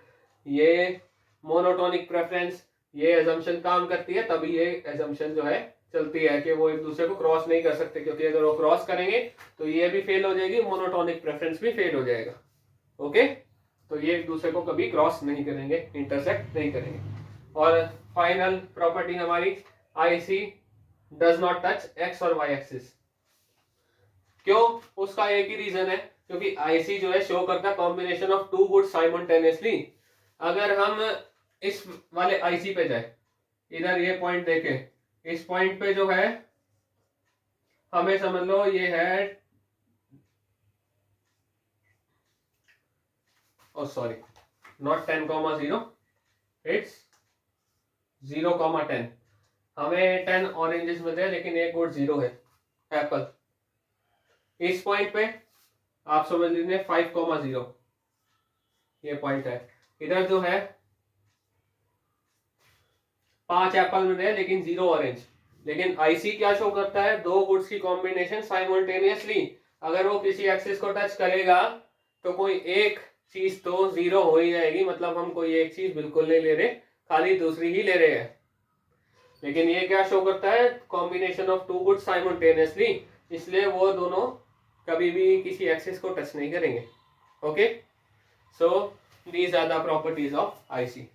ये मोनोटोनिक प्रेफरेंस, ये assumption काम करती है, तभी ये assumption जो है चलती है कि वो एक दूसरे को क्रॉस नहीं कर सकते, क्योंकि अगर वो क्रॉस करेंगे तो ये भी फेल हो जाएगी, मोनोटोनिक प्रेफरेंस भी फेल हो जाएगा। ओके, तो ये एक दूसरे को कभी क्रॉस नहीं करेंगे, इंटरसेक्ट नहीं करेंगे। और फाइनल प्रॉपर्टी हमारी, IC does not touch X और Y एक्सिस। क्यों? उसका एक ही रीजन है, क्योंकि आईसी जो है शो करता है combination of two goods simultaneously. अगर हम इस वाले आईसी पे जाए, इधर ये पॉइंट देखें, इस पॉइंट पे जो है हमें समझ लो ये है, ओ सॉरी, नॉट 10,0, इट्स 0,10। हमें 10 ऑरेंजेस मिल रहे, लेकिन एक गुड 0 है, एप्पल। इस पॉइंट पे आप समझ लीजिए 5,0 ये पॉइंट है। इधर जो है 5 एप्पल मिल रहे हैं लेकिन 0 ऑरेंज। लेकिन आईसी क्या शो करता है, दो गुड्स की कॉम्बिनेशन साइमल्टेनियसली। अगर वो किसी एक्सिस को टच करेगा तो कोई एक चीज तो 0 हो ही जाएगी, मतलब हम कोई एक चीज बिल्कुल नहीं ले रहे, खाली दूसरी ही ले रहे हैं। लेकिन ये क्या शो करता है, combination of two goods simultaneously, इसलिए वो दोनों कभी भी किसी एक्सिस को टच नहीं करेंगे। Okay, so these are the properties of IC.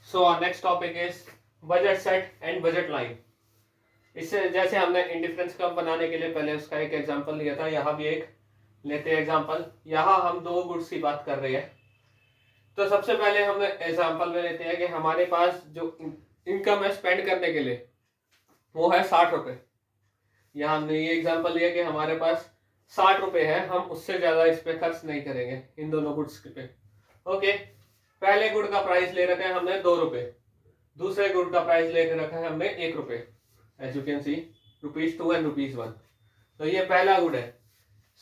So our next topic is budget set and budget line. इससे जैसे हमने इंडिफरेंस कर्व बनाने के लिए पहले उसका एक एग्जांपल लिया था, यहाँ भी एक लेते हैं एग्जांपल। यहाँ हम दो गुड्स की बात कर रहे हैं, तो सबसे पहले हम एग्जांपल में लेते हैं कि हमारे पास जो इनकम है स्पेंड करने के लिए वो है 60 रुपए। यहाँ हमने ये एग्जांपल लिया कि हमारे पास 60 रुपए है, हम उससे ज्यादा इस पे खर्च नहीं करेंगे इन दोनों गुड्स पे। ओके, पहले गुड का प्राइस ले रखा है हमने 2 रुपए, दूसरे गुड का प्राइस ले रखा है हमने 1 रुपए, as you can see ₹2 and ₹1। तो ये पहला गुड है।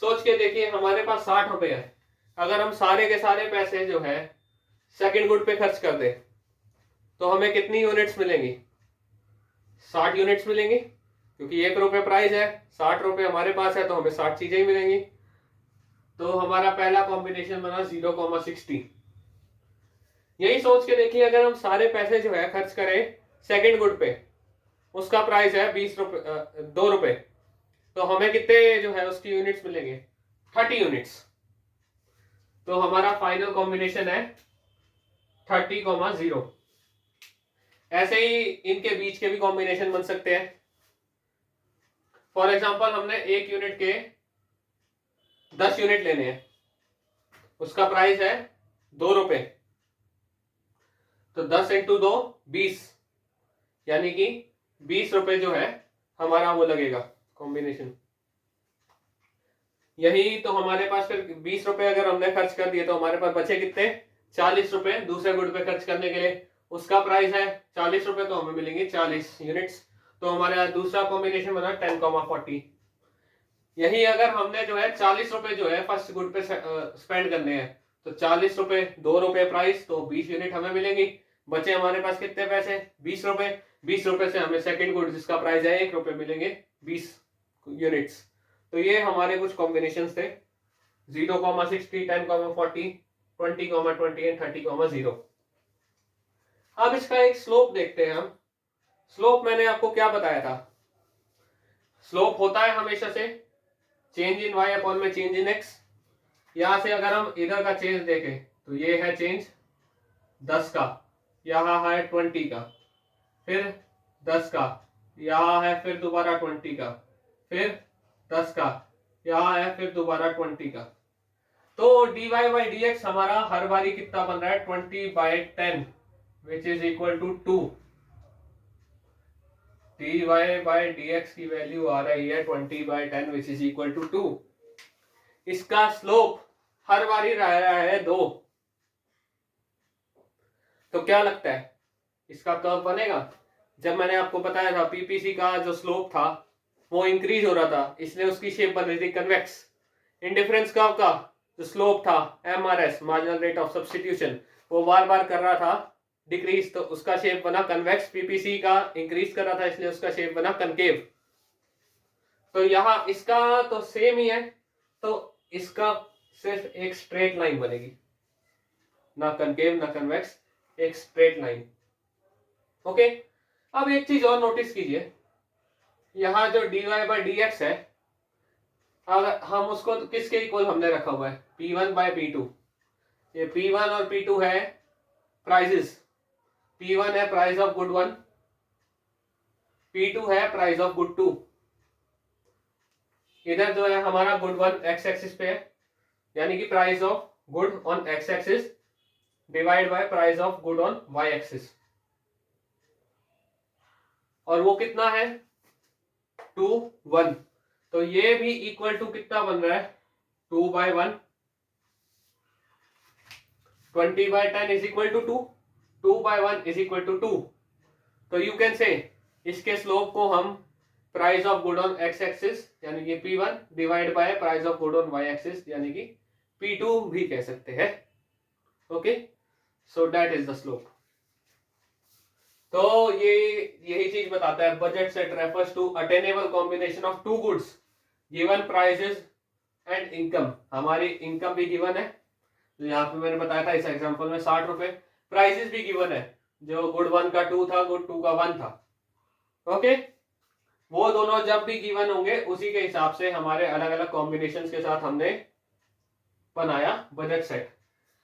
सोच के देखिए हमारे पास 60 रुपए है, अगर हम सारे के सारे पैसे जो है सेकंड गुड पे खर्च कर दे तो हमें कितनी यूनिट्स मिलेंगी, 60 यूनिट्स मिलेंगी, क्योंकि 1 रुपए प्राइस है, 60 रुपए हमारे पास है तो हमें 60 चीजें ही मिलेंगी। तो हमारा पहला कॉम्बिनेशन बना 0,60। यही सोच के देखिए अगर हम सारे पैसे जो है खर्च करें सेकंड गुड पे, उसका प्राइस है 2 रुपए, तो हमें कितने जो है उसकी यूनिट्स मिलेंगे, 30 यूनिट्स। तो हमारा फाइनल कॉम्बिनेशन है 30,0। ऐसे ही इनके बीच के भी कॉम्बिनेशन बन सकते हैं। फॉर एग्जांपल हमने एक यूनिट के 10 यूनिट लेने हैं, उसका प्राइस है 2 रुपए, तो 10 इंटू 2 20, यानी कि 20 रुपए जो है हमारा वो लगेगा कॉम्बिनेशन। यही तो हमारे पास फिर 20 रुपए अगर हमने खर्च कर दिए तो हमारे पास बचे कितने, 40 रुपए दूसरे गुड पे खर्च करने के लिए। उसका प्राइस है 40 रुपए, तो हमें मिलेंगे 40 यूनिट्स। तो हमारा दूसरा कॉम्बिनेशन बना 10,40। यही अगर हमने जो है 40 रुपए जो है फर्स्ट गुड पे स्पेंड करने हैं, तो 40 रुपए 2 रुपए प्राइस, तो 20 यूनिट हमें मिलेंगी। बचे हमारे पास कितने पैसे, 20 रुपए। 20 रुपए से हमें सेकंड गुड जिसका प्राइस है 1 रुपए मिलेंगे 20 यूनिट्स। तो ये हमारे कुछ कॉम्बिनेशंस थे, 0,60, 10,40, 20,20 एंड 30,0। अब इसका एक स्लोप देखते हैं हम। स्लोप मैंने आपको क्या बताया था, स्लोप होता है हमेशा से चेंज इन y अपॉन में चेंज इन x। यहां से अगर हम इधर का चेंज देखें तो ये है चेंज 10 का, यहाँ है 20 का, फिर 10 का, यहाँ है फिर दोबारा 20 का, फिर 10 का, यहाँ है फिर दोबारा 20 का। तो dy by dx हमारा हर बारी कितना बन रहा है, 20/10 which is equal to 2। dy by dx की वैल्यू आ रही है 20/10 विच इज इक्वल टू 2। इसका स्लोप हर बारी रह रहा है 2। तो क्या लगता है इसका कर्व बनेगा। जब मैंने आपको बताया था पीपीसी का जो स्लोप था वो इंक्रीज हो रहा था, इसलिए उसकी शेप बन रही थी कन्वेक्स। इंडिफरेंस कर्व का जो स्लोप था MRS, marginal rate of substitution, वो बार बार कर रहा था डिक्रीज, तो उसका शेप बना कन्वेक्स। पीपीसी का इंक्रीज कर रहा था इसलिए उसका शेप बना कनकेव। तो यहाँ इसका तो सेम ही है, तो इसका सिर्फ एक स्ट्रेट लाइन बनेगी, ना कनकेव ना कन्वेक्स, एक स्ट्रेट लाइन। ओके, अब एक चीज और नोटिस कीजिए, यहाँ जो dy by dx है, अगर हम उसको किसके इक्वल हमने रखा हुआ है, P1 by P2। ये P1 और P2 है प्राइजेस, P1 है प्राइस ऑफ गुड 1, P2 है प्राइस ऑफ गुड 2। इधर जो है हमारा गुड वन एक्स एक्सिस पे है, यानी कि price of good on x axis divide by price of good on y axis, और वो कितना है 2 1। तो ये भी इक्वल टू कितना बन रहा है 2/1, 20/10 is equal to 2, 2/1 is equal to 2। तो यू कैन से इसके स्लोप को हम price of good on x axis यानी कि P1 divide by price of good on y axis यानी कि P2 भी कह सकते हैं। Okay, so that is the slope. तो ये यही चीज बताता है, budget set refers to attainable combination of two goods given prices and income. हमारी इनकम भी गिवन है, तो यहाँ पे मैंने बताया था इस एग्जांपल में 60 रुपए, प्राइसेस भी गिवन है, जो गुड 1 का 2 था, गुड 2 का 1 था। ओके, वो दोनों जब भी गिवन होंगे उसी के हिसाब से हमारे अलग अलग कॉम्बिनेशंस के साथ हमने बनाया बजट सेट।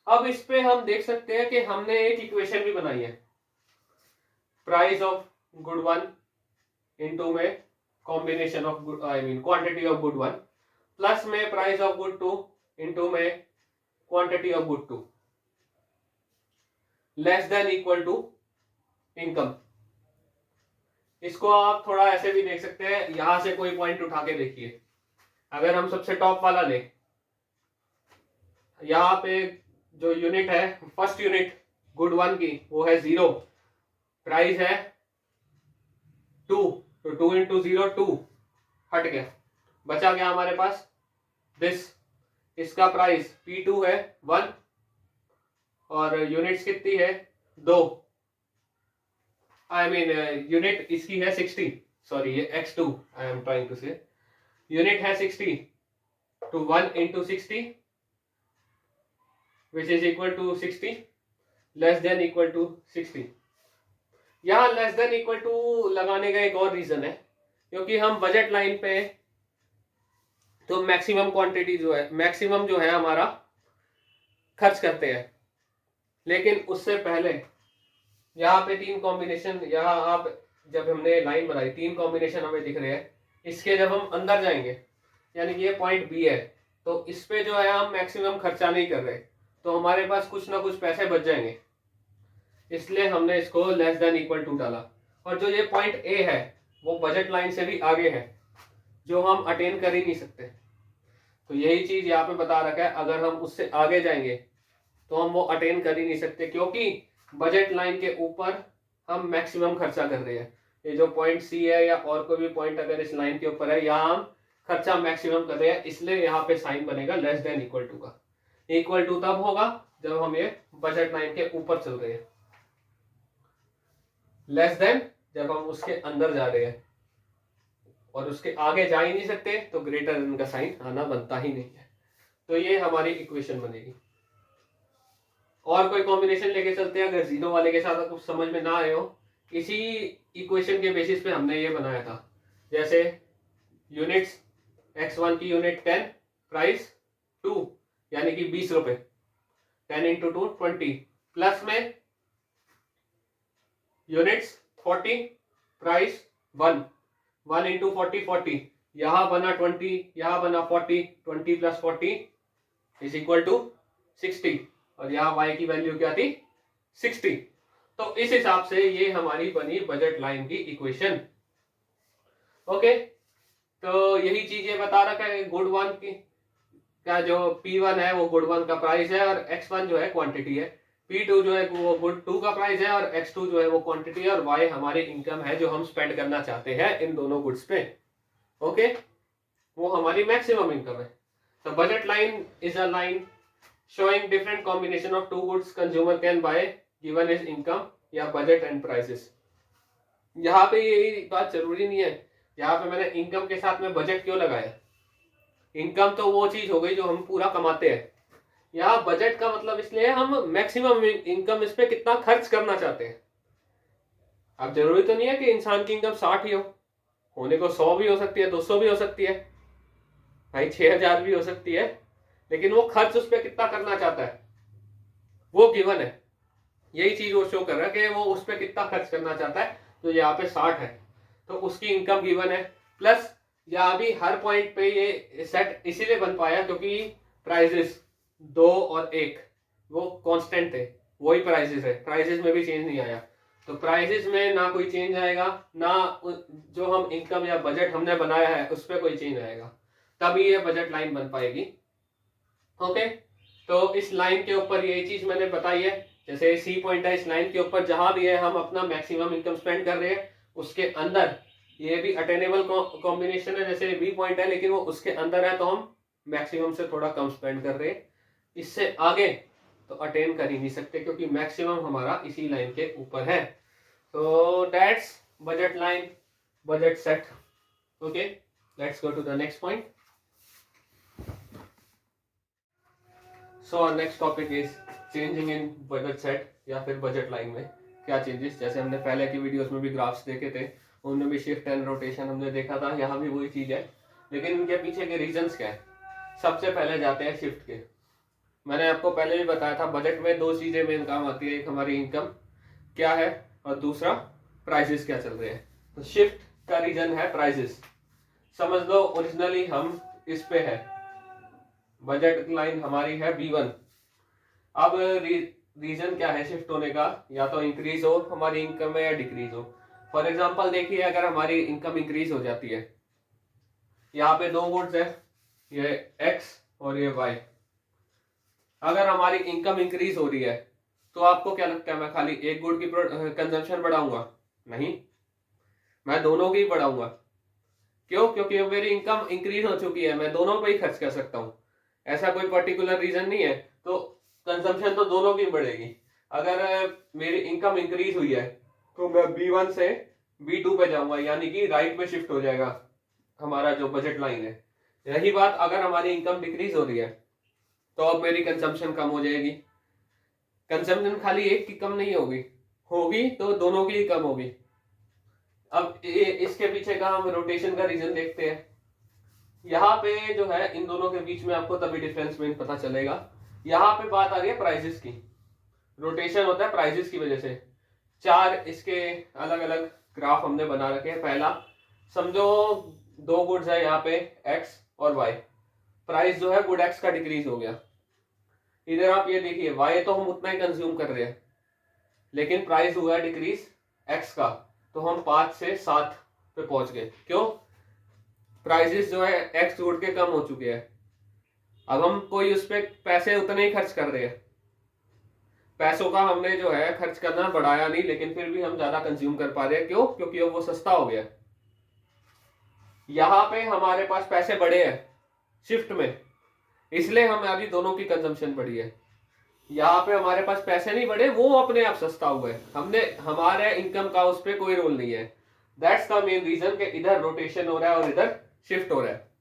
अब इस पे हम देख सकते हैं कि हमने एक इक्वेशन भी बनाई है, प्राइस ऑफ गुड 1 इनटू में combination of good quantity of good 1 plus में प्राइस ऑफ गुड 2 इनटू में quantity of good 2 less than equal to income. इसको आप थोड़ा ऐसे भी देख सकते हैं, यहां से कोई पॉइंट उठा के देखिए। अगर हम सबसे टॉप वाला लें, यहाँ पे जो यूनिट है फर्स्ट यूनिट गुड 1 की वो है 0, प्राइस है 2, तो 2 इंटू 0 2 हट गया, बचा गया हमारे पास दिस। इसका प्राइस P2 है 1 और यूनिट्स कितनी है 2, यूनिट इसकी है 60, सॉरी ये x2 I am trying to say, unit है 60, तो 1 into 60 which is equal to 60 less than equal to 60। यहाँ लेस देन इक्वल टू लगाने का एक और रीजन है, क्योंकि हम बजट लाइन पे तो मैक्सिमम क्वांटिटी जो है, मैक्सिमम जो है हमारा खर्च करते हैं, लेकिन उससे पहले यहाँ पे 3 कॉम्बिनेशन, यहाँ आप जब हमने लाइन बनाई 3 कॉम्बिनेशन हमें दिख रहे हैं, इसके जब हम अंदर जाएंगे यानी कि ये पॉइंट बी है, तो इस पे जो है हम मैक्सिमम खर्चा नहीं कर रहे, तो हमारे पास कुछ ना कुछ पैसे बच जाएंगे, इसलिए हमने इसको लेस देन इक्वल टू डाला। और जो ये पॉइंट ए है वो बजट लाइन से भी आगे है, जो हम अटेन कर ही नहीं सकते, तो यही चीज यहाँ पे बता रखा है, अगर हम उससे आगे जाएंगे तो हम वो अटेन कर ही नहीं सकते, क्योंकि बजट लाइन के ऊपर हम मैक्सिमम खर्चा कर रहे हैं। ये जो पॉइंट सी है या और कोई भी पॉइंट अगर इस लाइन के ऊपर है, यहाँ हम खर्चा मैक्सिमम कर रहे हैं, इसलिए यहाँ पे साइन बनेगा लेस देन इक्वल टू का। इक्वल टू तब होगा जब हम ये बजट लाइन के ऊपर चल रहे हैं, लेस देन जब हम उसके अंदर जा रहे हैं, और उसके आगे जा ही नहीं सकते तो ग्रेटर देन का साइन आना बनता ही नहीं है। तो ये हमारी इक्वेशन बनेगी। और कोई कॉम्बिनेशन लेके चलते हैं, अगर जीरो वाले के साथ कुछ समझ में ना आए हो, इसी इक्वेशन के बेसिस पे हमने ये बनाया था। जैसे यूनिट्स x1 की यूनिट 10, प्राइस 2 यानी कि 20 रुपए, 10 इंटू 2 20, प्लस में यूनिट्स 40, प्राइस 1, 1 इंटू 40 40, यहां बना 20, यहां बना 40, 20 प्लस 40 इज इक्वल टू 60, और यहाँ y की वैल्यू क्या थी 60। तो इस हिसाब से ये हमारी बनी बजट लाइन की इक्वेशन। ओके, तो यही चीज ये बता रखा है, गुड 1 की का जो P1 है वो गुड 1 का प्राइस है, और x1 जो है क्वांटिटी है, P2 जो है वो गुड 2 का प्राइस है, और x2 जो है वो क्वांटिटी है, और y हमारी इनकम है जो हम स्पेंड करना चाहते हैं इन दोनों गुड्स पे। ओके, वो हमारी मैक्सिमम इनकम है। तो budget line is a line showing different combination of two goods consumer can buy given his income या budget and prices। यहाँ पे यही बात जरूरी नहीं है, यहाँ पे मैंने इनकम के साथ में बजट क्यों लगाया। इनकम तो वो चीज हो गई जो हम पूरा कमाते हैं, यहाँ बजट का मतलब इसलिए हम मैक्सिमम इनकम इस पे कितना खर्च करना चाहते हैं। अब जरूरी तो नहीं है कि इंसान की इनकम 60 ही हो, होने को 100 भी हो सकती है, 200 भी हो सकती है, भाई 6000 भी हो सकती है, लेकिन वो खर्च उस पर कितना करना चाहता है वो गिवन है। यही चीज वो शो कर रहा है कि वो उस पर कितना खर्च करना चाहता है। तो यहाँ पे 60 है तो उसकी इनकम गिवन है, प्लस यहाँ भी हर पॉइंट पे ये सेट इसीलिए बन पाया क्योंकि प्राइजेस 2 और 1 वो कांस्टेंट थे, वही प्राइजेस है, प्राइजेस में भी चेंज नहीं आया। तो प्राइजेस में ना कोई चेंज आएगा, ना जो हम इनकम या बजट हमने बनाया है उस पर कोई चेंज आएगा, तभी ये बजट लाइन बन पाएगी। ओके, तो इस लाइन के ऊपर यही चीज मैंने बताई है। जैसे सी पॉइंट है, इस लाइन के ऊपर जहां भी है हम अपना मैक्सिमम इनकम स्पेंड कर रहे हैं, उसके अंदर ये भी अटेनेबल कॉम्बिनेशन है। जैसे बी पॉइंट है लेकिन वो उसके अंदर है तो हम मैक्सिमम से थोड़ा कम स्पेंड कर रहे हैं, इससे आगे तो अटेन कर ही नहीं सकते क्योंकि मैक्सिमम हमारा इसी लाइन के ऊपर है। तो that's budget line, budget set. Okay, let's go to the next point. So next topic is changing in budget set या फिर बजट लाइन में क्या चेंजेस। जैसे हमने पहले की वीडियोस में भी ग्राफ्स देखे थे, उनमें भी शिफ्ट एंड रोटेशन हमने देखा था, यहाँ भी वही चीज है, लेकिन इनके पीछे के रीजंस क्या है। सबसे पहले जाते हैं शिफ्ट के। मैंने आपको पहले भी बताया था बजट में दो चीजें मेन काम आती है, एक हमारी इनकम क्या है और दूसरा प्राइसेस क्या चल रहे हैं। तो शिफ्ट का रीजन है प्राइसेस। समझ लो ओरिजिनली हम इस पे है, बजट लाइन हमारी है B1। अब रीजन क्या है शिफ्ट होने का, या तो इंक्रीज हो हमारी इनकम में या डिक्रीज हो। फॉर एग्जांपल देखिए, अगर हमारी इनकम इंक्रीज हो जाती है, यहाँ पे दो गुड्स है, ये X और ये Y। अगर हमारी इनकम इंक्रीज हो रही है तो आपको क्या लगता है मैं खाली एक गुड की कंजम्पशन बढ़ाऊंगा? नहीं, मैं दोनों की बढ़ाऊंगा। क्यों? क्योंकि अब मेरी इनकम इंक्रीज हो चुकी है, मैं दोनों पे ही खर्च कर सकता हूँ, ऐसा कोई पर्टिकुलर रीजन नहीं है। तो कंजम्पशन तो दोनों की बढ़ेगी। अगर मेरी इनकम इंक्रीज हुई है तो मैं B1 से B2 पे जाऊंगा, यानी कि राइट में शिफ्ट हो जाएगा हमारा जो बजट लाइन है। यही बात अगर हमारी इनकम डिक्रीज हो रही है तो अब मेरी कंजम्पशन कम हो जाएगी। कंजम्पशन खाली एक की कम नहीं होगी, होगी तो दोनों की ही कम होगी। अब इसके पीछे का हम रोटेशन का रीजन देखते हैं। यहाँ पे जो है इन दोनों के बीच में आपको तभी डिफरेंस में पता चलेगा। यहाँ पे बात आ रही है प्राइसेस की, रोटेशन होता है प्राइसेस की वजह से। चार इसके अलग अलग ग्राफ हमने बना रखे हैं। पहला समझो दो गुड्स है यहाँ पे X और Y, प्राइस जो है गुड X का डिक्रीज हो गया। इधर आप ये देखिए Y तो हम उतना ही कंज्यूम कर रहे हैं लेकिन प्राइस हुआ है डिक्रीज X का, तो हम 5 से 7 पे पहुंच गए। क्यों? प्राइसेस जो है X गुड के कम हो चुके हैं। अब हम कोई उस पर पैसे उतने ही खर्च कर रहे हैं, पैसों का हमने जो है खर्च करना बढ़ाया नहीं, लेकिन फिर भी हम ज्यादा कंज्यूम कर पा रहे हैं। क्यों? क्योंकि अब वो सस्ता हो गया। यहाँ पे हमारे पास पैसे बढ़े हैं शिफ्ट में, इसलिए हमारी दोनों की कंजम्पशन बढ़ी है। यहाँ पे हमारे पास पैसे नहीं बढ़े, वो अपने आप सस्ता हुआ है, हमने हमारे इनकम का उस पर कोई रोल नहीं है। दैट्स द मेन रीजन कि इधर रोटेशन हो रहा है और इधर शिफ्ट हो रहा है।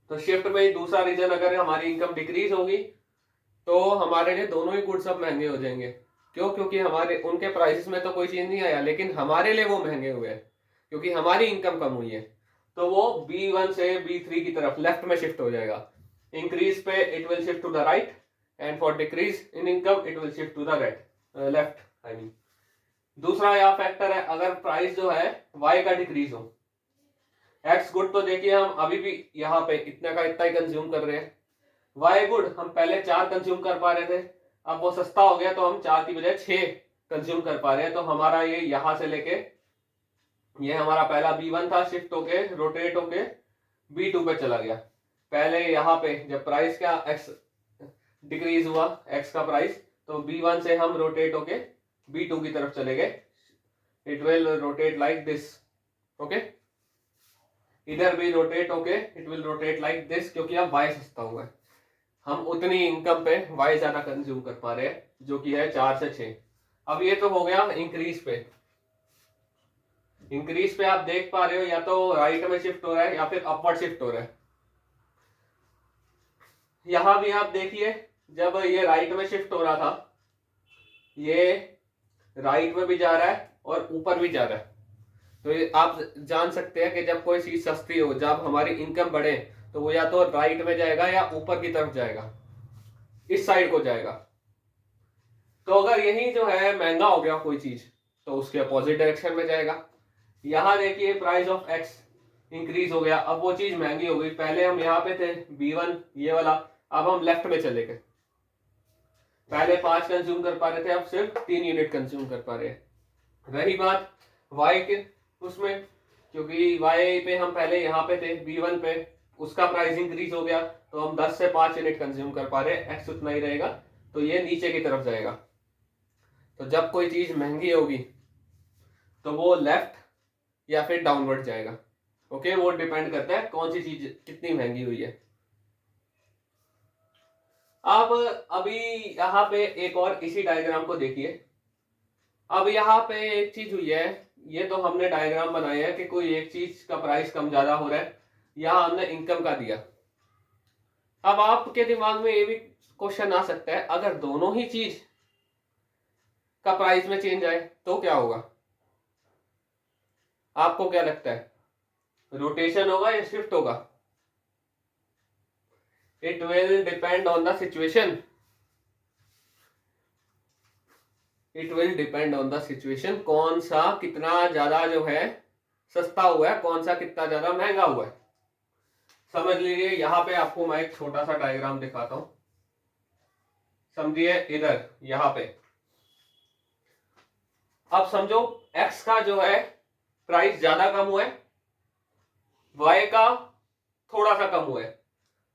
तो शिफ्ट में दूसरा रीजन, अगर हमारी इनकम डिक्रीज होगी तो हमारे लिए दोनों ही गुड्स अब महंगे हो जाएंगे। क्यों? क्योंकि हमारे उनके प्राइसेस में तो कोई चेंज नहीं आया, लेकिन हमारे लिए वो महंगे हुए हैं क्योंकि हमारी इनकम कम हुई है। तो वो B1 से B3 की तरफ लेफ्ट में शिफ्ट हो जाएगा। इंक्रीज पे it will shift to the right and for decrease in income it will shift to the left I mean. दूसरा यहाँ फैक्टर है, अगर प्राइस जो है Y का डिक्रीज हो, X गुड तो देखिए हम अभी भी यहाँ पे इतना का इतना ही कंज्यूम कर रहे हैं, Y गुड हम पहले 4 कंज्यूम कर पा रहे थे, अब वो सस्ता हो गया तो हम 4 की बजाय 6 कंज्यूम कर पा रहे हैं। तो हमारा ये यहाँ से लेके ये हमारा पहला B1 था, शिफ्ट होके रोटेट होके B2 पे चला गया। पहले यहाँ पे जब प्राइस का X डिक्रीज हुआ, X का प्राइस, तो B1 से हम रोटेट होके B2 की तरफ चले गए। It will rotate like this. Okay, इधर भी रोटेट होके it will rotate like this, क्योंकि अब Y सस्ता हुआ है, हम उतनी इनकम पे Y ज्यादा कंज्यूम कर पा रहे हैं, जो कि है 4 से 6। अब ये तो हो गया इंक्रीज पे। इंक्रीज पे आप देख पा रहे हो या तो राइट में शिफ्ट हो रहा है या फिर अपवर्ड शिफ्ट हो रहा है। यहां भी आप देखिए, जब ये राइट में शिफ्ट हो रहा था, ये राइट में भी जा रहा है और ऊपर भी जा रहा है। तो ये आप जान सकते हैं कि जब कोई चीज सस्ती हो, जब हमारी इनकम बढ़े, तो वो या तो राइट में जाएगा या ऊपर की तरफ जाएगा, इस साइड को जाएगा। तो अगर यही जो है महंगा हो गया कोई चीज, तो उसके अपोजिट डायरेक्शन में जाएगा। यहां देखिए प्राइस ऑफ X इंक्रीज हो गया, अब वो चीज महंगी हो गई। पहले हम यहाँ पे थे B1 ये वाला, अब हम लेफ्ट में चले गए। पहले 5 कंज्यूम कर पा रहे थे, अब सिर्फ 3 यूनिट कंज्यूम कर पा रहे हैं। रही बात Y के उसमें, क्योंकि Y पे हम पहले यहाँ पे थे B1 पे, उसका प्राइस इंक्रीज हो गया तो हम 10 से 5 यूनिट कंज्यूम कर पा रहे हैं, X उतना ही रहेगा, तो ये नीचे की तरफ जाएगा। तो जब कोई चीज महंगी होगी तो वो लेफ्ट या फिर डाउनवर्ड जाएगा। ओके, वो डिपेंड करता है कौन सी चीज कितनी महंगी हुई है। अब अभी यहाँ पे एक और इसी डायग्राम को देखिए। अब यहाँ पे एक चीज हुई है, ये तो हमने डायग्राम बनाया है कि कोई एक चीज का प्राइस कम ज्यादा हो रहा है, यहाँ हमने इनकम का दिया। अब आपके दिमाग में ये भी क्वेश्चन आ सकता है, अगर दोनों ही चीज का प्राइस में चेंज आए तो क्या होगा? आपको क्या लगता है, रोटेशन होगा या शिफ्ट होगा? It will depend on the situation. It will depend on the situation, कौन सा कितना ज्यादा जो है सस्ता हुआ है, कौन सा कितना ज्यादा महंगा हुआ है। समझ लीजिए, यहाँ पे आपको मैं एक छोटा सा डायग्राम दिखाता हूं, समझिए। इधर यहाँ पे अब समझो X का जो है प्राइस ज्यादा कम हुआ है, Y का थोड़ा सा कम हुआ है,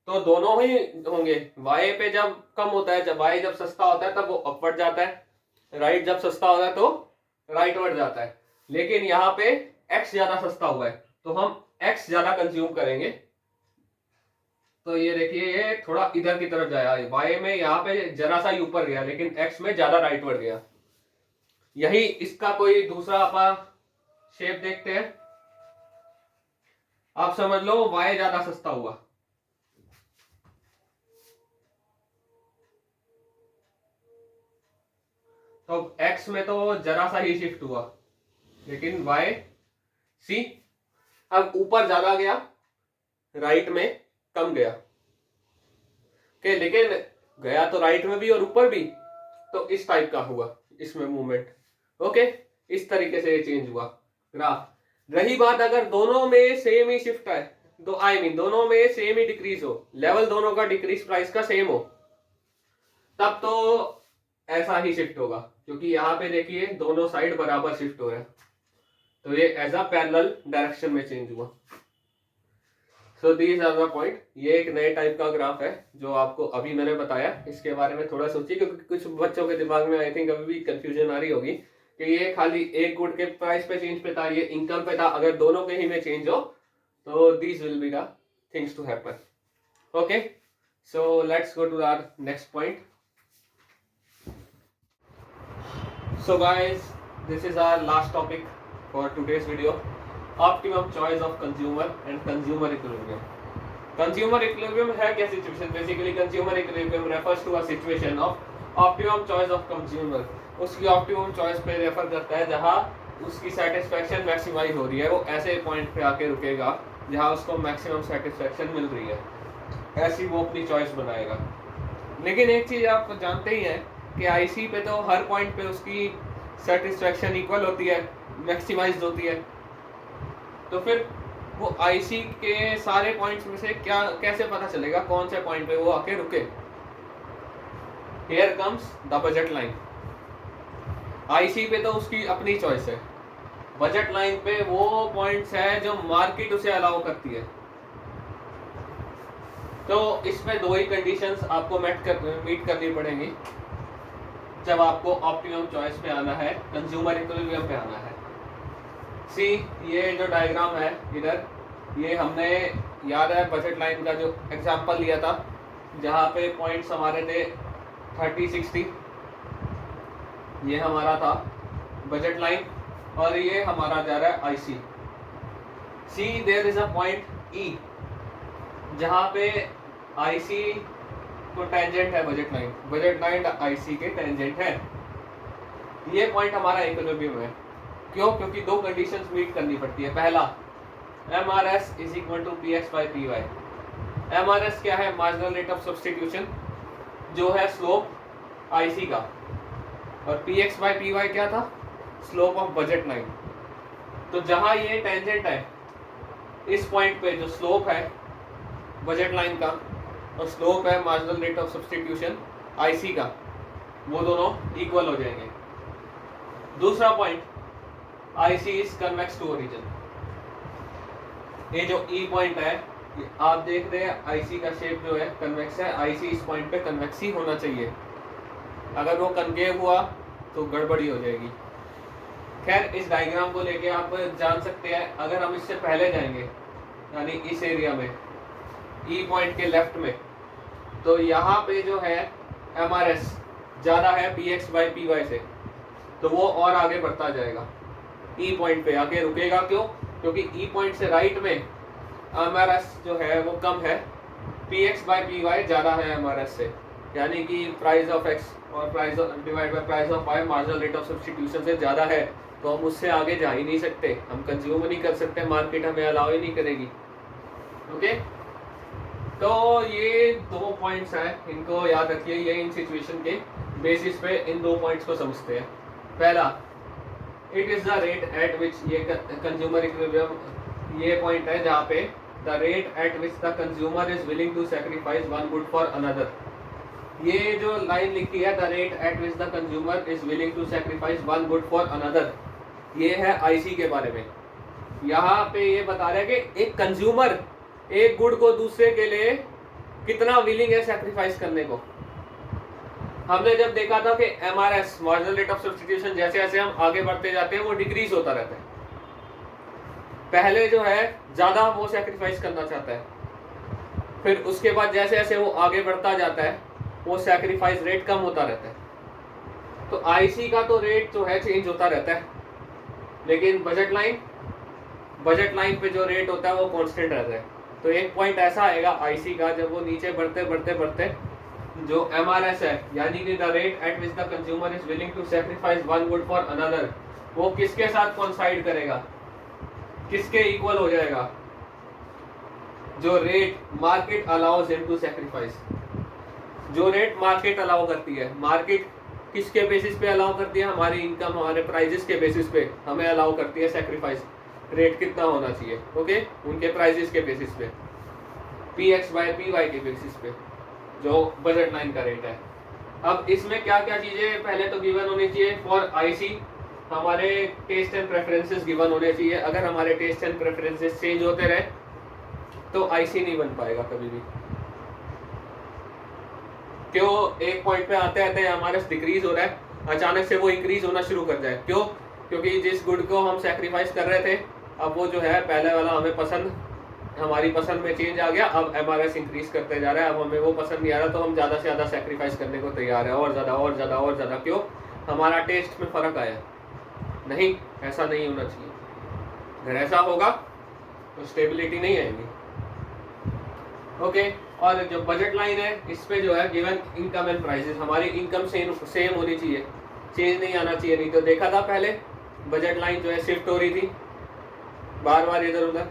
तो दोनों ही होंगे। Y पे जब कम होता है, जब Y जब सस्ता होता है तब वो अपवर्ड जाता है, राइट जब सस्ता होता है तो राइटवर्ड जाता है। लेकिन यहाँ पे X ज्यादा सस्ता हुआ है तो हम X ज्यादा कंज्यूम करेंगे, तो ये देखिए ये थोड़ा इधर की तरफ जाया। Y में यहाँ पे जरा सा ही ऊपर गया, लेकिन X में ज्यादा राइटवर्ड गया। यही इसका कोई दूसरा आप शेप देखते हैं, आप समझ लो Y ज्यादा सस्ता हुआ, तो X में तो जरा सा ही शिफ्ट हुआ, लेकिन Y सी अब ऊपर ज्यादा गया, राइट में कम गया। ओके, लेकिन गया तो राइट में भी और ऊपर भी, तो इस टाइप का हुआ इसमें मूवमेंट। ओके, इस तरीके से ये चेंज हुआ ग्राफ। रही बात अगर दोनों में सेम ही शिफ्ट है, तो दोनों में सेम ही डिक्रीज हो, लेवल दोनों का डिक्रीज प्राइस का सेम हो, तब तो ऐसा ही शिफ्ट होगा, क्योंकि यहाँ पे देखिए दोनों साइड बराबर शिफ्ट हो रहे हैं, तो ये एज अ पैरेलल डायरेक्शन में चेंज हुआ। So these are the point. ये एक नए टाइप का ग्राफ है जो आपको अभी मैंने बताया, इसके बारे में थोड़ा सोचिए, क्योंकि कुछ बच्चों के दिमाग में आई थिंक अभी भी कंफ्यूजन आ रही होगी कि ये खाली एक गुड के प्राइस पे चेंज पे था, ये इनकम पे था, अगर दोनों के ही में चेंज हो तो these will be the things to happen. Okay, so let's go to our next point. So guys, this is our last topic for today's video, optimum choice of consumer and consumer equilibrium. Consumer equilibrium है क्या situation? Basically consumer equilibrium refers to a situation of optimum choice of consumer. उसकी optimum choice पे refer करता है जहाँ उसकी satisfaction maximise हो रही है, वो ऐसे पॉइंट पे आके रुकेगा जहाँ उसको मैक्सिमम सेटिस्फैक्शन मिल रही है, ऐसी वो अपनी चॉइस बनाएगा। लेकिन एक चीज आप जानते ही हैं कि आईसी पे तो हर पॉइंट पे उसकी सेटिस्फैक्शन इक्वल होती है, मैक्सिमाइज्ड होती है, तो फिर वो आईसी के सारे पॉइंट्स में से क्या कैसे पता चलेगा कौन से पॉइंट पे वो आके रुके? Here comes the budget line. IC पे तो उसकी अपनी चॉइस है, बजट लाइन पे वो पॉइंट्स है जो मार्केट उसे अलाउ करती है। तो इसमें दो ही कंडीशंस आपको मीट करनी पड़ेंगी जब आपको ऑप्टिमम चॉइस पे आना है, कंज्यूमर इक्विलिब्रियम पे आना है। सी ये जो डायग्राम है इधर, ये हमने याद है बजट लाइन का जो एग्जांपल लिया था, जहाँ पे पॉइंट्स हमारे थे 30-60, ये हमारा था बजट लाइन, और ये हमारा जा रहा है IC. See there is a point E जहाँ पे आईसी को टेंजेंट है बजट लाइन आईसी के टेंजेंट है। ये पॉइंट हमारा इक्विलिब्रियम है। क्यों? क्योंकि दो कंडीशंस मीट करनी पड़ती है। पहला, MRS is equal to PX by PY। MRS क्या है? मार्जिनल रेट ऑफ सब्स्टिट्यूशन, जो है स्लोप आईसी का, और PX बाई PY क्या था? Slope of budget line. तो जहां ये टेंजेंट है इस पॉइंट पे जो स्लोप है बजट लाइन का और स्लोप है marginal rate of substitution IC का, वो दोनों इक्वल हो जाएंगे। दूसरा point, IC is convex to origin. ये जो ई पॉइंट है, आप देख रहे हैं आईसी का शेप जो है कन्वेक्स है, आईसी इस पॉइंट पे कन्वेक्स ही होना चाहिए। अगर वो कनकेव हुआ तो गड़बड़ी हो जाएगी। खैर, इस डायग्राम को लेके आप जान सकते हैं, अगर हम इससे पहले जाएंगे यानी इस एरिया में ई पॉइंट के लेफ्ट में, तो यहाँ पे जो है एमआरएस ज़्यादा है पीएक्स बाई पीवाई से, तो वो और आगे बढ़ता जाएगा, ई पॉइंट पे आके रुकेगा। क्यों? क्योंकि ई पॉइंट से राइट में एमआरएस जो है वो कम है, पीएक्स बाई पीवाई ज़्यादा है एमआरएस से, यानी कि प्राइस ऑफ एक्स और price divide by price of y marginal rate of substitution से ज़्यादा है, तो हम उससे आगे जा ही नहीं सकते, हम कंज्यूम नहीं कर सकते, मार्केट हमें अलाउ ही नहीं करेगी। ओके, तो ये 2 पॉइंट्स हैं, इनको याद रखिए। ये इन सिचुएशन के बेसिस पे इन 2 पॉइंट्स को समझते हैं। पहला, it is the rate at which, ये कंज्यूमर इक्विलिब्रियम ये पॉइंट है जहाँ पे the rate at which the consumer is willing to sacrifice one good for another. ये जो लाइन लिखी है, the rate at which the consumer is willing to sacrifice one good for another, ये है आईसी के बारे में। यहाँ पे ये बता रहा है कि एक कंज्यूमर एक गुड को दूसरे के लिए कितना विलिंग है सैक्रिफाइस करने को। हमने जब देखा था कि MRS marginal rate of substitution जैसे जैसे हम आगे बढ़ते जाते हैं वो डिक्रीज होता रहता है। पहले जो है ज्यादा वो सैक्रिफाइस करना चाहता है, फिर उसके बाद जैसे जैसे वो आगे बढ़ता जाता है वो सैक्रिफाइस रेट कम होता रहता है। तो आईसी का तो रेट जो है चेंज होता रहता है, लेकिन बजट लाइन पे जो रेट होता है वो कांस्टेंट रहता है। तो एक पॉइंट ऐसा आएगा आईसी का, जब वो नीचे बढ़ते बढ़ते बढ़ते जो एमआरएस है, यानी कि the rate at which the consumer is willing to sacrifice one good for another, वो किसके साथ कोइंसाइड करेगा, किसके इक्वल हो जाएगा? जो rate market allows him to sacrifice, जो रेट मार्केट अलाउ करती है। मार्केट किसके बेसिस पे अलाउ करती है? हमारी इनकम, हमारे प्राइजेस के बेसिस पे हमें अलाउ करती है सैक्रिफाइस रेट कितना होना चाहिए। ओके, उनके प्राइजेस के बेसिस पे, पीएक्स बाय पीवाई के बेसिस पे, जो बजट लाइन का रेट है। अब इसमें क्या क्या चीजें पहले तो गिवन होनी चाहिए फॉर आईसी, हमारे टेस्ट एंड प्रेफरेंसेस गिवन होने चाहिए। अगर हमारे टेस्ट एंड प्रेफरेंसेस चेंज होते रहे तो आईसी नहीं बन पाएगा कभी भी। क्यों? एक पॉइंट पे आते आते हमारे डिक्रीज हो रहा है, अचानक से वो इंक्रीज होना शुरू कर जाए। क्यों? क्योंकि जिस गुड को हम सैक्रिफाइस कर रहे थे, अब वो जो है पहले वाला हमें पसंद, हमारी पसंद में चेंज आ गया, अब एमआरएस इंक्रीज करते जा रहा है, अब हमें वो पसंद नहीं आ रहा, तो हम ज़्यादा से ज़्यादा सैक्रिफाइस करने को तैयार है, और ज़्यादा और ज़्यादा और ज़्यादा। क्यों? हमारा टेस्ट में फ़र्क आया। नहीं, ऐसा नहीं होना चाहिए। अगर ऐसा होगा तो स्टेबिलिटी नहीं आएगी। ओके, और जो बजट लाइन है, इस पे जो है गिवन इनकम एंड प्राइसेस, हमारी इनकम सेम होनी चाहिए, चेंज नहीं आना चाहिए। नहीं तो देखा था पहले बजट लाइन जो है शिफ्ट हो रही थी, बार बार इधर उधर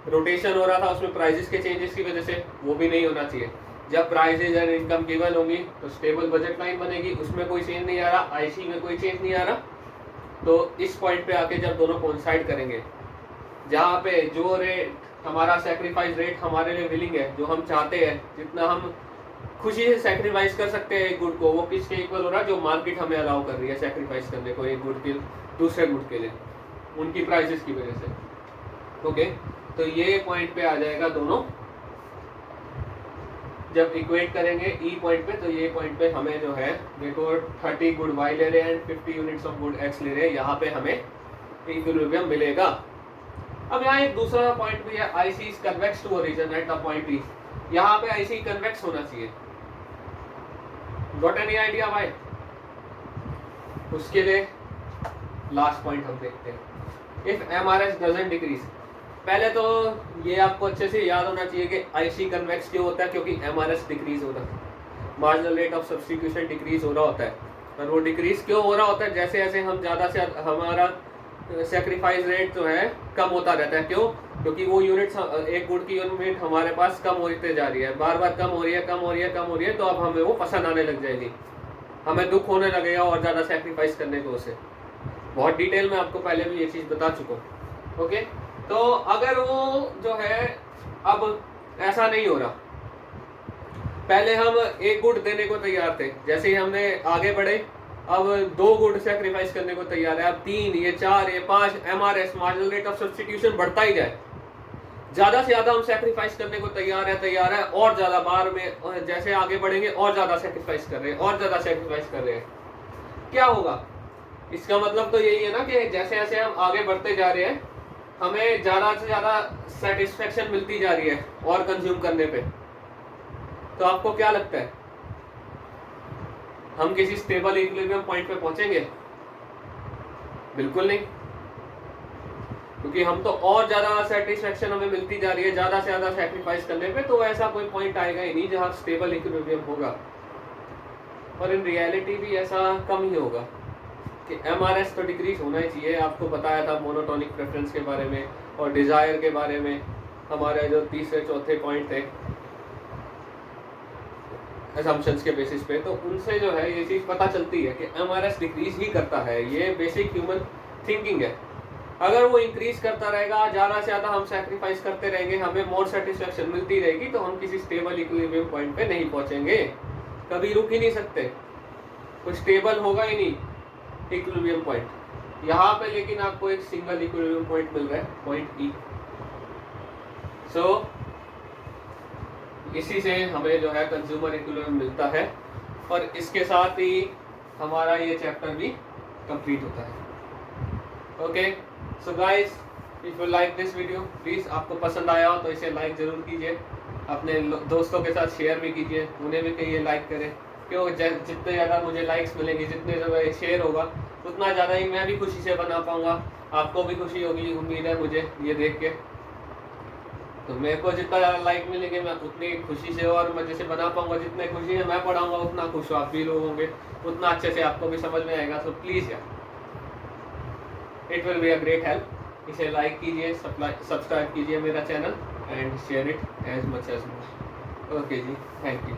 रोटेशन हो रहा था, उसमें प्राइजेस के चेंजेस की वजह से, वो भी नहीं होना चाहिए। जब प्राइजेज एंड इनकम गिवन होंगी तो स्टेबल बजट लाइन बनेगी, उसमें कोई चेंज नहीं आ रहा, आईसी में कोई चेंज नहीं आ रहा। तो इस पॉइंट पे आके जब दोनों कोइंसाइड करेंगे, जहाँ पे जो रेट हमारा सैक्रिफाइस रेट हमारे लिए विलिंग है, जो हम चाहते हैं, जितना हम खुशी से सैक्रिफाइस कर सकते हैं एक गुड को, वो किसके इक्वल हो रहा है? जो मार्केट हमें अलाउ कर रही है सैक्रिफाइस करने को एक गुड के दूसरे गुड के लिए, उनकी प्राइसेस की वजह से। ओके, तो ये पॉइंट पे आ जाएगा दोनों जब इक्वेट करेंगे ई पॉइंट पे। तो ये पॉइंट पे हमें जो है, देखो 30 गुड वाई ले रहे हैं, 50 यूनिट्स ऑफ गुड एक्स ले रहे हैं, यहाँ पे हमें इक्विलिब्रियम मिलेगा। अब यहाँ एक दूसरा पॉइंट भी है, IC is convex to origin at the point E. यहाँ पे आईसी कन्वेक्स होना चाहिए। गॉट एनी आइडिया भाई? उसके लिए लास्ट पॉइंट हम देखते हैं, इफ एमआरएस डजंट डिक्रीज। पहले तो ये आपको अच्छे से याद होना चाहिए कि आईसी कन्वेक्स क्यों होता है, क्योंकि एमआरएस डिक्रीज हो रहा है, marginal rate of substitution decrease हो रहा होता है। और वो डिक्रीज क्यों हो रहा होता है? जैसे जैसे हम ज़्यादा से हमारा सैक्रिफाइस रेट जो है कम होता रहता है। क्यों? क्योंकि वो यूनिट्स, एक गुड की यूनिट हमारे पास कम होते जा रही है, बार बार कम हो रही है, कम हो रही है, कम हो रही है, तो अब हमें वो पसंद आने लग जाएगी, हमें दुख होने लगेगा और ज़्यादा सैक्रिफाइस करने को उसे। बहुत डिटेल में आपको पहले भी ये चीज़ बता चुका हूँ। ओके, तो अगर वो जो है अब ऐसा नहीं हो रहा, पहले हम 1 गुट देने को तैयार थे, जैसे ही हमने आगे बढ़े अब 2 गुट सेक्रीफाइस करने को तैयार है, अब 3, ये 4, ये 5, MRS marginal rate of substitution बढ़ता ही जाए, ज्यादा से ज्यादा हम सेक्रीफाइस करने को तैयार है और ज्यादा बार में जैसे आगे बढ़ेंगे और ज्यादा सेक्रीफाइस कर रहे हैं और ज्यादा सेक्रीफाइस कर रहे हैं। क्या होगा? इसका मतलब तो यही है ना कि जैसे जैसे हम आगे बढ़ते जा रहे हैं हमें ज्यादा से ज्यादा सेटिस्फेक्शन मिलती जा रही है और कंज्यूम करने पे। तो आपको क्या लगता है, हम किसी स्टेबल इक्विलिब्रियम पॉइंट पे पहुंचेंगे? बिल्कुल नहीं, क्योंकि हम तो और ज्यादा सेटिस्फेक्शन हमें मिलती जा रही है ज्यादा से ज्यादा सैक्रिफाइस करने पे, तो ऐसा कोई पॉइंट आएगा ही नहीं जहां स्टेबल इक्विलिब्रियम होगा। और इन रियलिटी भी ऐसा कम ही होगा कि MRS तो डिक्रीज होना ही चाहिए। आपको बताया था मोनोटोनिक प्रेफरेंस के बारे में और डिजायर के बारे में, हमारे जो तीसरे चौथे पॉइंट थे असम्पशंस के बेसिस पे, तो उनसे जो है ये चीज पता चलती है कि MRS डिक्रीज ही करता है। ये बेसिक ह्यूमन थिंकिंग है। अगर वो इंक्रीज करता रहेगा, ज्यादा से ज्यादा हम सैक्रिफाइस करते रहेंगे, हमें मोर सेटिस्फेक्शन मिलती रहेगी, तो हम किसी स्टेबल इक्विलिब्रियम पॉइंट पे नहीं पहुंचेंगे, कभी रुक ही नहीं सकते, कुछ स्टेबल होगा ही नहीं इक्विलिब्रियम पॉइंट यहाँ पे। लेकिन आपको एक सिंगल इक्विलिब्रियम पॉइंट मिल रहा है, पॉइंट E। सो इसी से हमें जो है कंज्यूमर इक्विलिब्रियम मिलता है और इसके साथ ही हमारा ये चैप्टर भी कंप्लीट होता है। Okay, so guys, if you like this video, please आपको पसंद आया हो तो इसे लाइक जरूर कीजिए, अपने दोस्तों के साथ शेयर भी कीजिए, उन्हें भी कहिए लाइक करें। क्यों, जितने ज़्यादा मुझे लाइक्स मिलेंगे, जितने ज़्यादा शेयर होगा, उतना ज़्यादा ही मैं भी खुशी से बना पाऊंगा, आपको भी खुशी होगी, उम्मीद है मुझे ये देख के। तो मेरे को जितना ज़्यादा लाइक मिलेंगे मैं उतनी खुशी से और मजे से बना पाऊंगा, जितने खुशी है मैं पढ़ाऊंगा उतना खुश आप भी लोग होंगे, उतना अच्छे से आपको भी समझ में आएगा। सो प्लीज़ यार, it will be a great help. इसे लाइक कीजिए, सब्सक्राइब कीजिए मेरा channel and share it as much as much. Okay जी, थैंक यू।